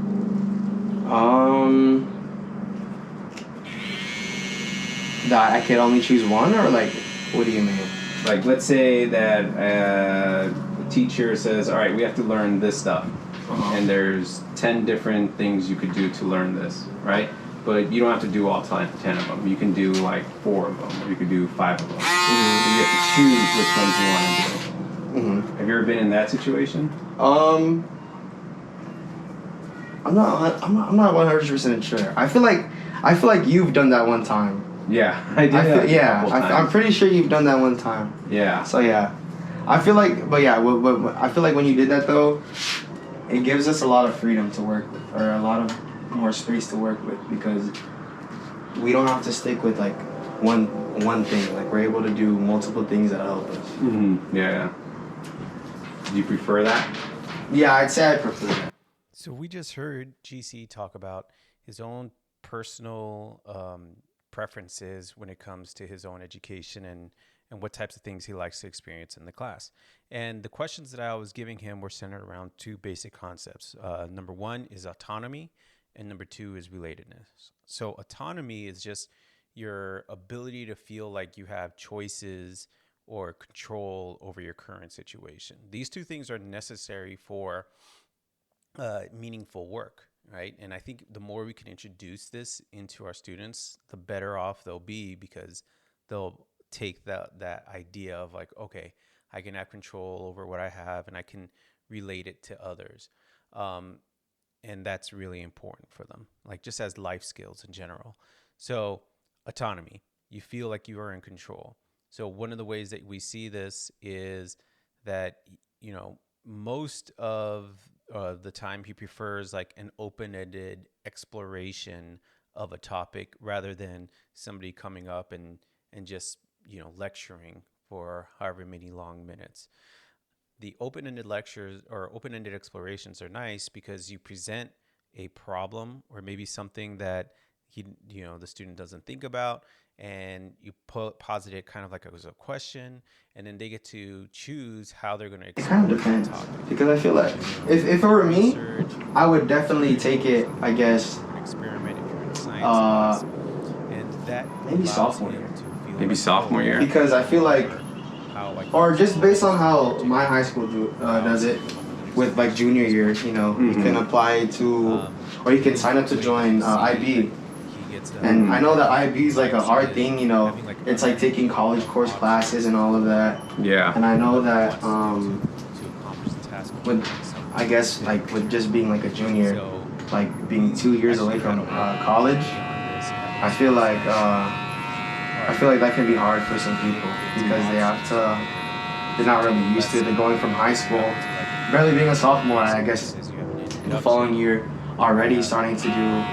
That I could only choose one, or like, what do you mean? Like let's say that a teacher says, all right, we have to learn this stuff. And there's 10 different things you could do to learn this, right? But you don't have to do all 10 of them. You can do like 4 of them, or you could do 5 of them. Mm-hmm. So you have to choose which ones you want to do. Mm-hmm. Have you ever been in that situation? I'm not 100% sure. I feel like you've done that one time. Yeah, I did. I'm pretty sure you've done that one time. Yeah. So yeah, I feel like, but I feel like when you did that though, it gives us a lot of freedom to work with, or a lot of more space to work with, because we don't have to stick with like one thing. Like we're able to do multiple things that help us. Mm-hmm. Yeah. Do you prefer that? Yeah, I'd say I prefer that. So we just heard GC talk about his own personal preferences when it comes to his own education and what types of things he likes to experience in the class. And the questions that I was giving him were centered around 2 basic concepts. Number 1 is autonomy, and number 2 is relatedness. So autonomy is just your ability to feel like you have choices or control over your current situation. These 2 things are necessary for meaningful work, right? And I think the more we can introduce this into our students, the better off they'll be, because they'll take that idea of like, okay, I can have control over what I have and I can relate it to others. And that's really important for them, like just as life skills in general. So autonomy, you feel like you are in control. So one of the ways that we see this is that, most of the time he prefers like an open-ended exploration of a topic rather than somebody coming up and just lecturing for however many long minutes. The open-ended lectures or open-ended explorations are nice because you present a problem or maybe something that the student doesn't think about, and you posit it kind of like as a question, and then they get to choose how they're going to explore. It kind of depends, because I feel like if it were me, I would definitely take it, I guess, experiment if you're in science class, and that maybe sophomore year. Maybe sophomore year. Because I feel like, or just based on how my high school does it, with like junior year. You know, you can apply to, or you can sign up to join IB. And I know that IB is like a hard thing. You know, it's like taking college course classes and all of that. Yeah. And I know that with, I guess like with just being like a junior, like being 2 years away from college, I feel like that can be hard for some people because they're not really used to it. They're going from high school, barely being a sophomore, I guess the following year already starting to do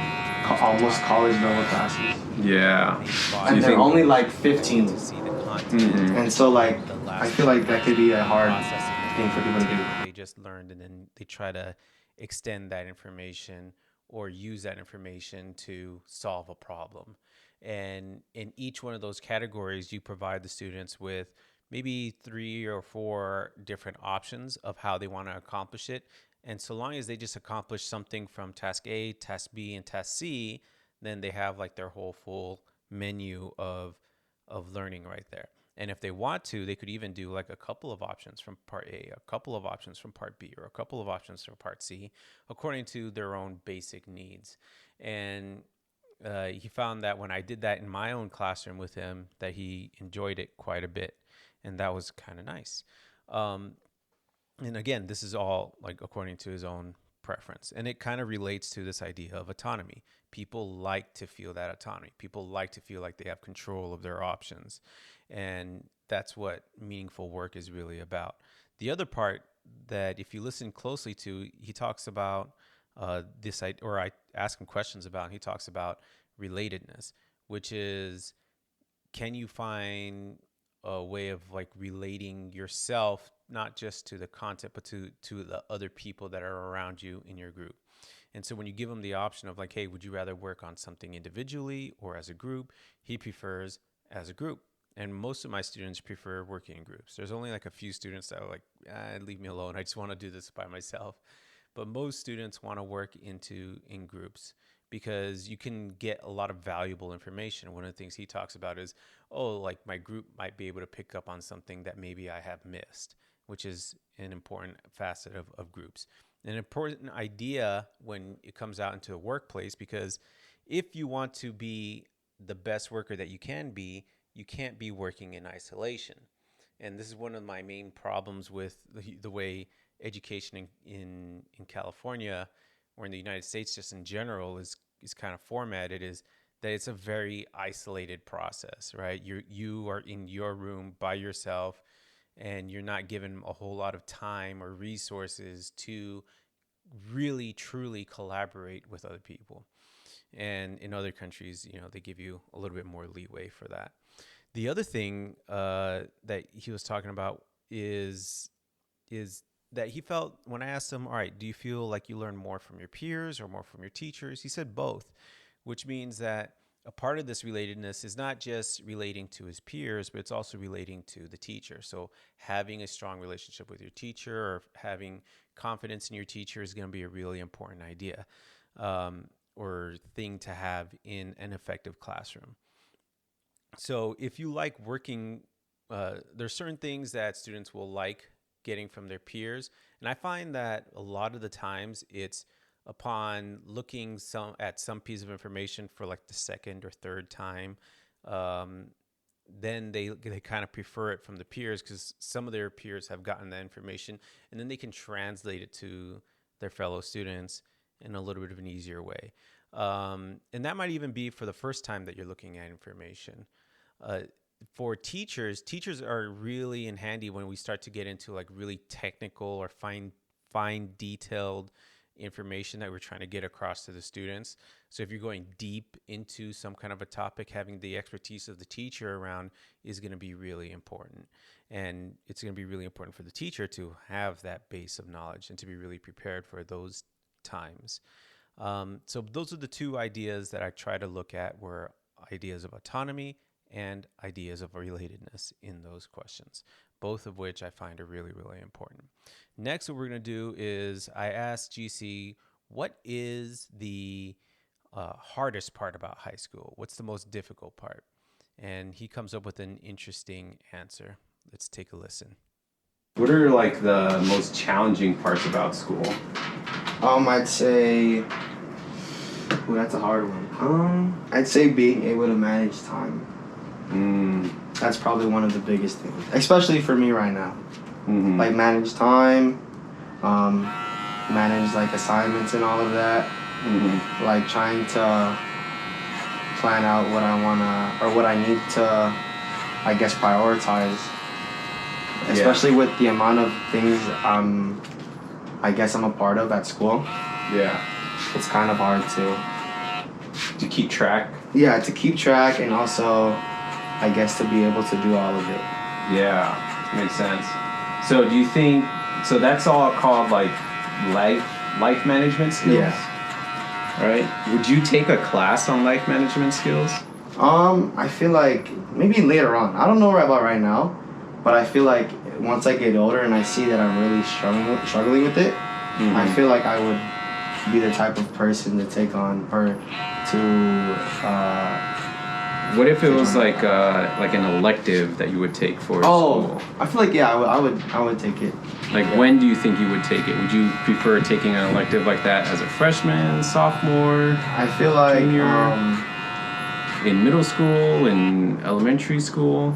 almost college level classes. Yeah. And they're only like 15. And so like, I feel like that could be a hard thing for people to do. They just learned, and then they try to extend that information or use that information to solve a problem. And in each one of those categories, you provide the students with maybe 3 or 4 different options of how they want to accomplish it. And so long as they just accomplish something from task A, task B, and task C, then they have like their whole full menu of learning right there. And if they want to, they could even do like a couple of options from part A, a couple of options from part B, or a couple of options from part C, according to their own basic needs. And he found that when I did that in my own classroom with him, that he enjoyed it quite a bit. And that was kind of nice. And again, this is all like according to his own preference. And it kind of relates to this idea of autonomy. People like to feel that autonomy. People like to feel like they have control of their options. And that's what meaningful work is really about. The other part that if you listen closely to, he talks about this, or I ask him questions about, and he talks about relatedness, which is, can you find a way of like relating yourself not just to the content but to the other people that are around you in your group. And so when you give him the option of like, hey, would you rather work on something individually or as a group, he prefers as a group. And most of my students prefer working in groups. There's only like a few students that are like, leave me alone, I just want to do this by myself. But most students want to work in groups because you can get a lot of valuable information. One of the things he talks about is, oh, like my group might be able to pick up on something that maybe I have missed, which is an important facet of groups. An important idea when it comes out into the workplace, because if you want to be the best worker that you can be, you can't be working in isolation. And this is one of my main problems with the way education in California or in the United States just in general is kind of formatted, is that it's a very isolated process, right? You are in your room by yourself, and you're not given a whole lot of time or resources to really truly collaborate with other people. And in other countries, they give you a little bit more leeway for that. The other thing that he was talking about is that he felt, when I asked him, all right, do you feel like you learn more from your peers or more from your teachers? He said both, which means that a part of this relatedness is not just relating to his peers, but it's also relating to the teacher. So having a strong relationship with your teacher or having confidence in your teacher is going to be a really important idea or thing to have in an effective classroom. So if you like working, there's certain things that students will like getting from their peers. And I find that a lot of the times it's upon looking at some piece of information for like the second or third time, then they kind of prefer it from the peers because some of their peers have gotten that information, and then they can translate it to their fellow students in a little bit of an easier way. And that might even be for the first time that you're looking at information. For teachers are really in handy when we start to get into like really technical or fine detailed information that we're trying to get across to the students. So if you're going deep into some kind of a topic, having the expertise of the teacher around is going to be really important. And it's going to be really important for the teacher to have that base of knowledge and to be really prepared for those times. So those are the two ideas that I try to look at, were ideas of autonomy and ideas of relatedness in those questions, both of which I find are really, really important. Next, what we're going to do is I asked GC, what is the hardest part about high school? What's the most difficult part? And he comes up with an interesting answer. Let's take a listen. What are like the most challenging parts about school? I'd say. Ooh, that's a hard one. I'd say being able to manage time. That's probably one of the biggest things, especially for me right now. Mm-hmm. Like manage time, manage like assignments and all of that. Mm-hmm. Like trying to plan out what I wanna or what I need to, I guess, prioritize. Especially with the amount of things I guess I'm a part of at school. Yeah. It's kind of hard To keep track. yeah, to keep track and also, I guess, to be able to do all of it. Yeah, makes sense. So do you think, so that's all called like life management skills? Yeah. Right? Would you take a class on life management skills? I feel like maybe later on. I don't know about right now, but I feel like once I get older and I see that I'm really struggling with it, I feel like I would be the type of person to take on or to. What if it was like an elective that you would take for school? I feel like I would take it. Like when do you think you would take it? Would you prefer taking an elective like that as a freshman, sophomore? I feel like junior, in middle school, in elementary school.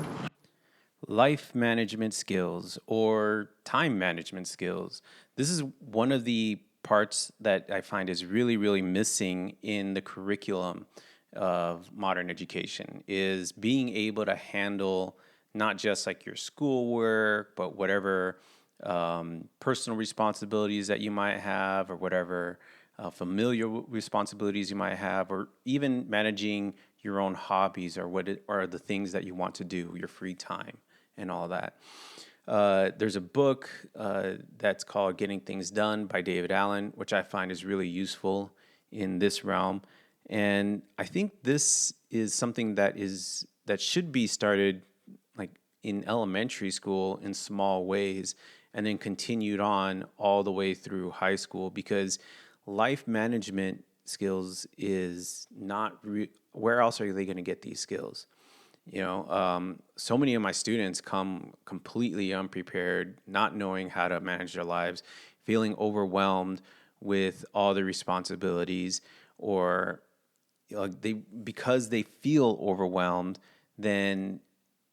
Life management skills or time management skills. This is one of the parts that I find is really, really missing in the curriculum of modern education is being able to handle not just like your schoolwork, but whatever personal responsibilities that you might have or whatever familial responsibilities you might have, or even managing your own hobbies or what are the things that you want to do, your free time and all that. There's a book that's called Getting Things Done by David Allen, which I find is really useful in this realm. And I think this is something that should be started like in elementary school in small ways and then continued on all the way through high school, because life management skills is not where else are they going to get these skills? So many of my students come completely unprepared, not knowing how to manage their lives, feeling overwhelmed with all the responsibilities, or because they feel overwhelmed, then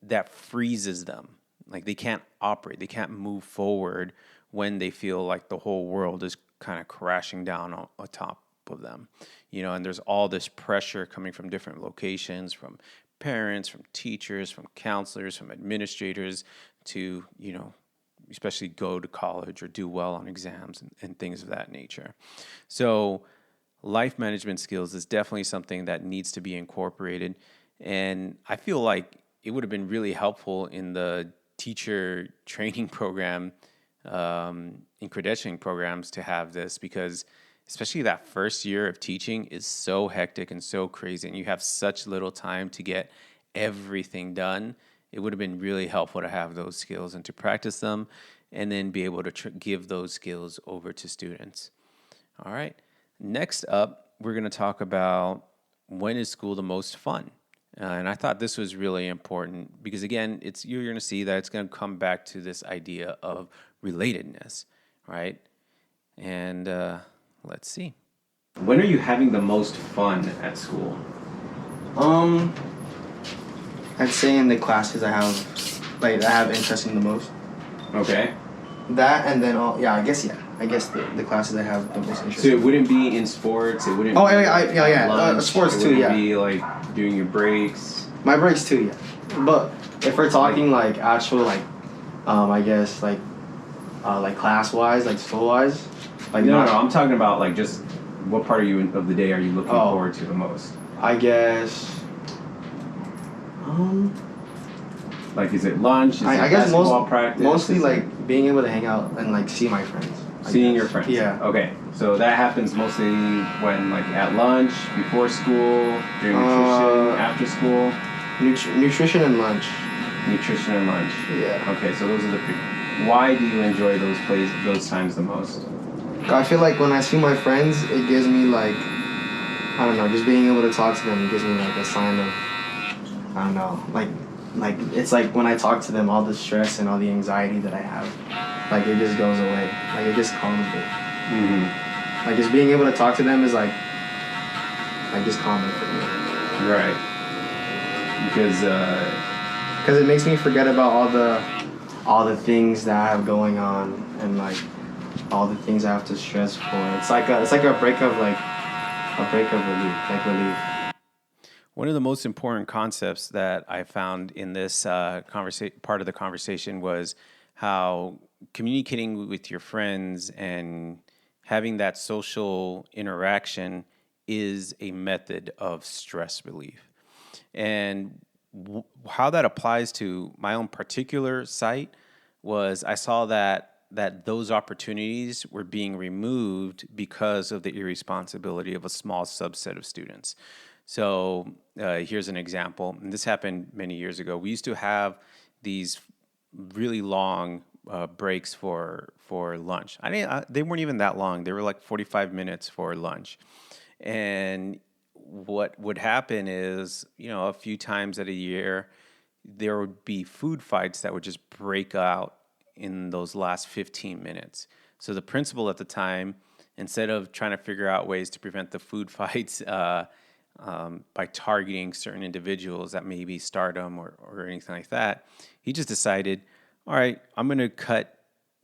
that freezes them. Like they can't operate, they can't move forward when they feel like the whole world is kind of crashing down on top of them. And there's all this pressure coming from different locations, from parents, from teachers, from counselors, from administrators to, especially go to college or do well on exams and things of that nature. So life management skills is definitely something that needs to be incorporated. And I feel like it would have been really helpful in the teacher training program, in credentialing programs to have this, because especially that first year of teaching is so hectic and so crazy, and you have such little time to get everything done. It would have been really helpful to have those skills and to practice them and then be able to give those skills over to students. All right. Next up, we're going to talk about when is school the most fun? And I thought this was really important because, again, you're going to see that it's going to come back to this idea of relatedness, right? And let's see. When are you having the most fun at school? I'd say in the classes I have interest in the most. Okay. That and then I guess the classes I have the most interest. So it wouldn't be in sports. It wouldn't. Oh be yeah. Sports too. Yeah. It wouldn't be like doing your breaks. My breaks too. Yeah. But if we're talking like actual I guess like class wise, like school wise, like no. I'm talking about like just what part of the day are you looking forward to the most? I guess. Like, is it lunch? Is it I guess basketball practice? Mostly like being able to hang out and like see my friends. Seeing your friends. Yeah. Okay, so that happens mostly when like at lunch, before school, during nutrition, after school. Nutrition and lunch. Nutrition and lunch. Yeah. Okay, so those are the. Why do you enjoy those times the most? I feel like when I see my friends, it gives me like, I don't know, just being able to talk to them gives me like a sign of, I don't know, like like it's like when I talk to them, all the stress and all the anxiety that I have, like it just goes away. Like it just calms me. Like just being able to talk to them is like just calming for me. Right. Because it makes me forget about all the things that I have going on and like all the things I have to stress for. It's like a break of relief, like relief. One of the most important concepts that I found in this part of the conversation was how communicating with your friends and having that social interaction is a method of stress relief. And how that applies to my own particular site was I saw that those opportunities were being removed because of the irresponsibility of a small subset of students. So here's an example, and this happened many years ago. We used to have these really long breaks for lunch. They weren't even that long. They were like 45 minutes for lunch. And what would happen is, a few times at a year, there would be food fights that would just break out in those last 15 minutes. So the principal at the time, instead of trying to figure out ways to prevent the food fights by targeting certain individuals that maybe stardom or anything like that, he just decided, all right, I'm going to cut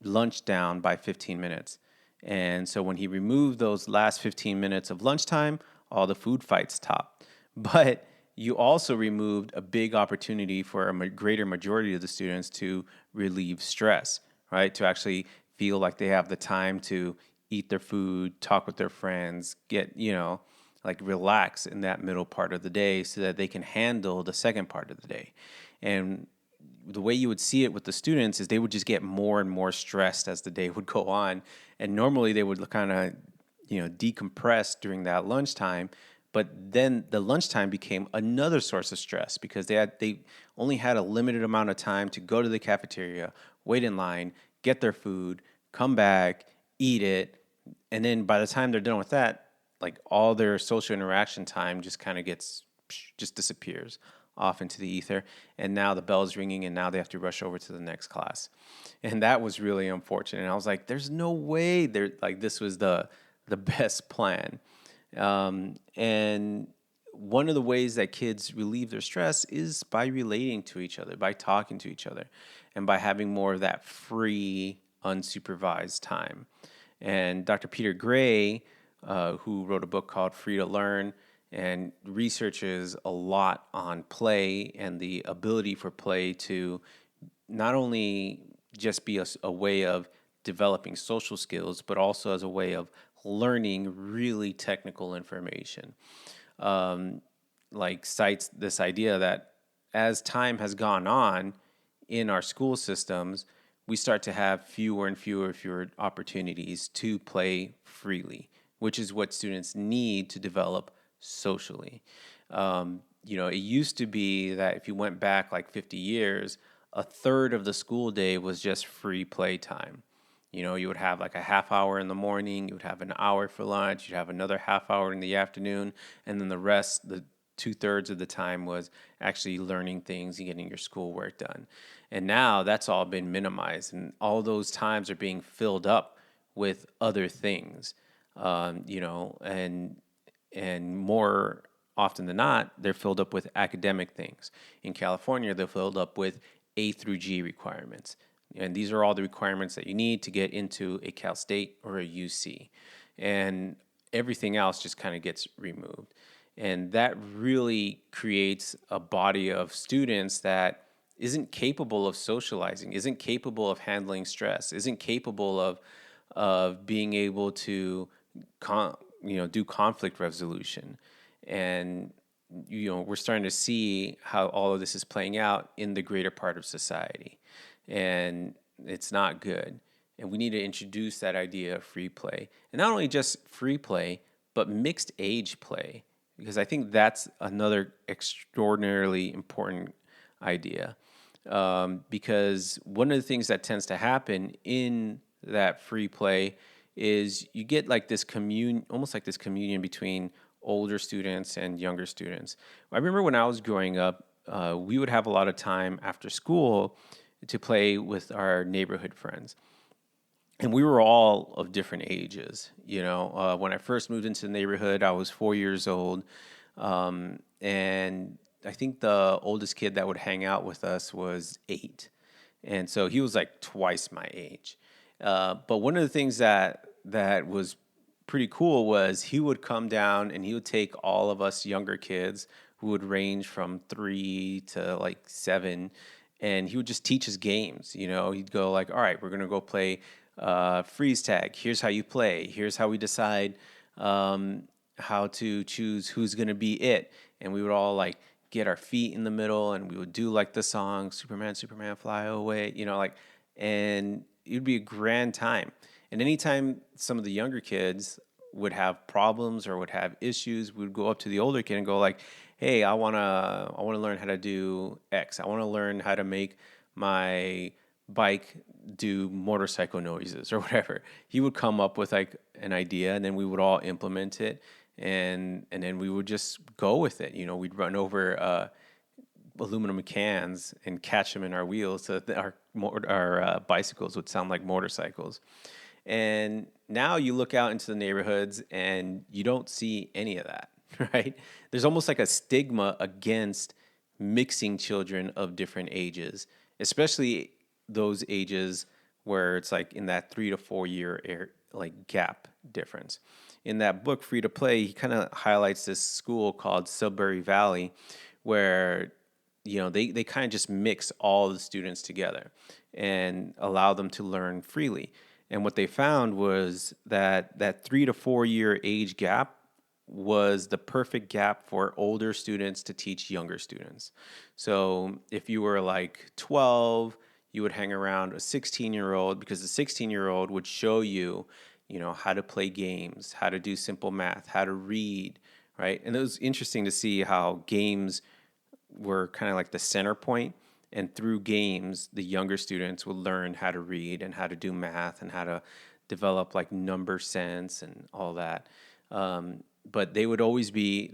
lunch down by 15 minutes. And so when he removed those last 15 minutes of lunchtime, all the food fights stopped. But you also removed a big opportunity for a greater majority of the students to relieve stress, right? To actually feel like they have the time to eat their food, talk with their friends, get, like relax in that middle part of the day so that they can handle the second part of the day. And the way you would see it with the students is they would just get more and more stressed as the day would go on. And normally they would kind of, decompress during that lunchtime. But then the lunchtime became another source of stress because they only had a limited amount of time to go to the cafeteria, wait in line, get their food, come back, eat it. And then by the time they're done with that, like all their social interaction time just kind of just disappears off into the ether. And now the bell's ringing and now they have to rush over to the next class. And that was really unfortunate. And I was like, there's no way this was the best plan. And one of the ways that kids relieve their stress is by relating to each other, by talking to each other, and by having more of that free, unsupervised time. And Dr. Peter Gray, who wrote a book called Free to Learn, and researches a lot on play and the ability for play to not only just be a way of developing social skills, but also as a way of learning really technical information. Cites this idea that as time has gone on in our school systems, we start to have fewer and fewer opportunities to play freely, which is what students need to develop socially. It used to be that if you went back like 50 years, a third of the school day was just free play time. You would have like a half hour in the morning, you would have an hour for lunch, you'd have another half hour in the afternoon, and then the rest, the 2/3 of the time was actually learning things and getting your schoolwork done. And now that's all been minimized, and all those times are being filled up with other things, and more often than not, they're filled up with academic things. In California, they're filled up with A through G requirements. And these are all the requirements that you need to get into a Cal State or a UC. And everything else just kind of gets removed. And that really creates a body of students that isn't capable of socializing, isn't capable of handling stress, isn't capable of being able to do conflict resolution. And we're starting to see how all of this is playing out in the greater part of society. And it's not good. And we need to introduce that idea of free play. And not only just free play, but mixed age play. Because I think that's another extraordinarily important idea. Because one of the things that tends to happen in that free play is you get like this almost like this communion between older students and younger students. I remember when I was growing up, we would have a lot of time after school to play with our neighborhood friends. And we were all of different ages. When I first moved into the neighborhood, I was 4 years old. And I think the oldest kid that would hang out with us was 8. And so he was like twice my age. But one of the things that was pretty cool was he would come down and he would take all of us younger kids who would range from 3 to like 7, and he would just teach us games. He'd go like, all right, we're going to go play freeze tag. Here's how you play. Here's how we decide how to choose who's going to be it. And we would all like get our feet in the middle and we would do like the song, Superman, Superman, fly away, and it would be a grand time. And anytime some of the younger kids would have problems or would have issues, we would go up to the older kid and go like, hey, I wanna learn how to do X. I want to learn how to make my bike do motorcycle noises or whatever. He would come up with like an idea, and then we would all implement it, and then we would just go with it. We'd run over aluminum cans and catch them in our wheels so that our bicycles would sound like motorcycles. And now you look out into the neighborhoods and you don't see any of that, right? There's almost like a stigma against mixing children of different ages, especially those ages where it's like in that 3 to 4 year like gap difference. In that book, Free to Play, he kind of highlights this school called Sudbury Valley, where they kind of just mix all the students together and allow them to learn freely. And what they found was that 3 to 4 year age gap was the perfect gap for older students to teach younger students. So if you were like 12, you would hang around a 16-year-old, because the 16-year-old would show you, how to play games, how to do simple math, how to read, right? And it was interesting to see how games were kind of like the center point. And through games, the younger students would learn how to read and how to do math and how to develop like number sense and all that. But there would always be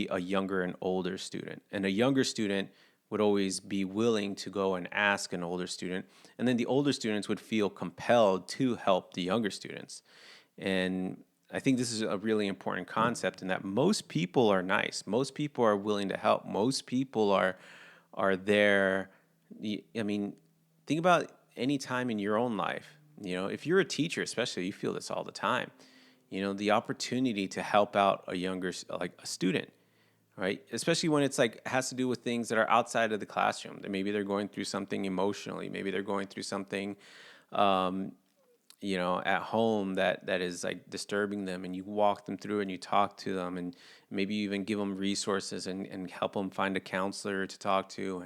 a younger and older student. And a younger student would always be willing to go and ask an older student. And then the older students would feel compelled to help the younger students. And I think this is a really important concept, in that most people are nice. Most people are willing to help. Most people are there. I mean, think about any time in your own life. If you're a teacher, especially, you feel this all the time. The opportunity to help out a student, right? Especially when it's like has to do with things that are outside of the classroom. That maybe they're going through something emotionally. Maybe they're going through something, at home that is like disturbing them, and you walk them through and you talk to them, and maybe you even give them resources and help them find a counselor to talk to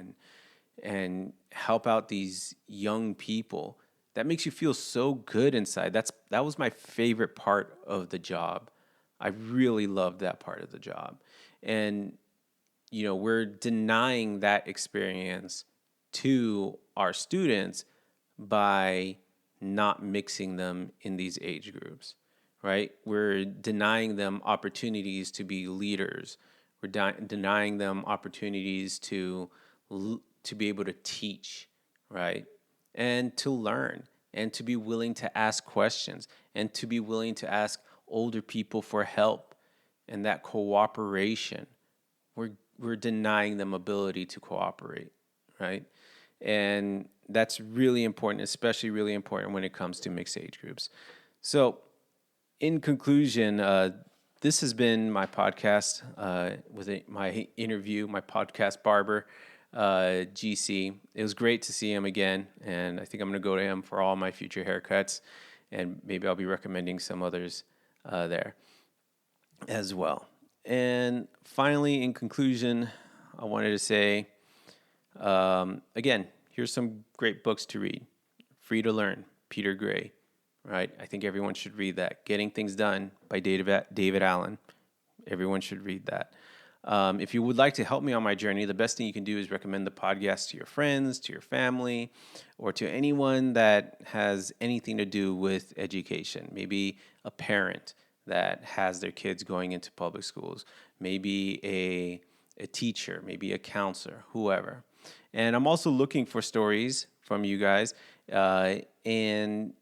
and help out these young people. That makes you feel so good inside. That was my favorite part of the job. I really loved that part of the job. And, we're denying that experience to our students by not mixing them in these age groups, right? We're denying them opportunities to be leaders. We're denying them opportunities to be able to teach, right? And to learn, and to be willing to ask questions, and to be willing to ask older people for help, and that cooperation. We're denying them ability to cooperate, right? And that's really important, especially really important when it comes to mixed age groups. So, in conclusion, this has been my podcast my interview, my podcast barber, GC. It was great to see him again, and I think I'm going to go to him for all my future haircuts, and maybe I'll be recommending some others there as well. And finally, in conclusion, I wanted to say, again, here's some great books to read. Free to Learn, Peter Gray, right? I think everyone should read that. Getting Things Done by David Allen. Everyone should read that. If you would like to help me on my journey, the best thing you can do is recommend the podcast to your friends, to your family, or to anyone that has anything to do with education. Maybe a parent that has their kids going into public schools. Maybe a teacher, maybe a counselor, whoever. And I'm also looking for stories from you guys. And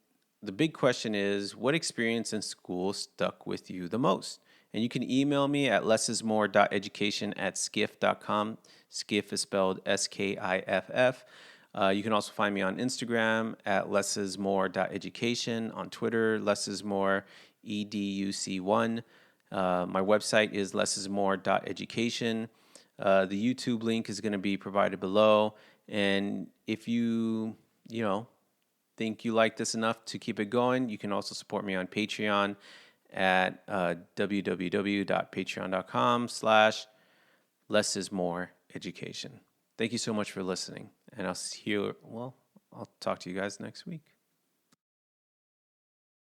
the big question is, what experience in school stuck with you the most? And you can email me at lessismore.education@skiff.com. Skiff is spelled Skiff. You can also find me on Instagram at lessismore.education, on Twitter, lessismore, EDUC1. My website is lessismore.education. The YouTube link is going to be provided below. And if you think you like this enough to keep it going, you can also support me on Patreon at www.patreon.com/lessismoreeducation. Thank you so much for listening, and I'll talk to you guys next week.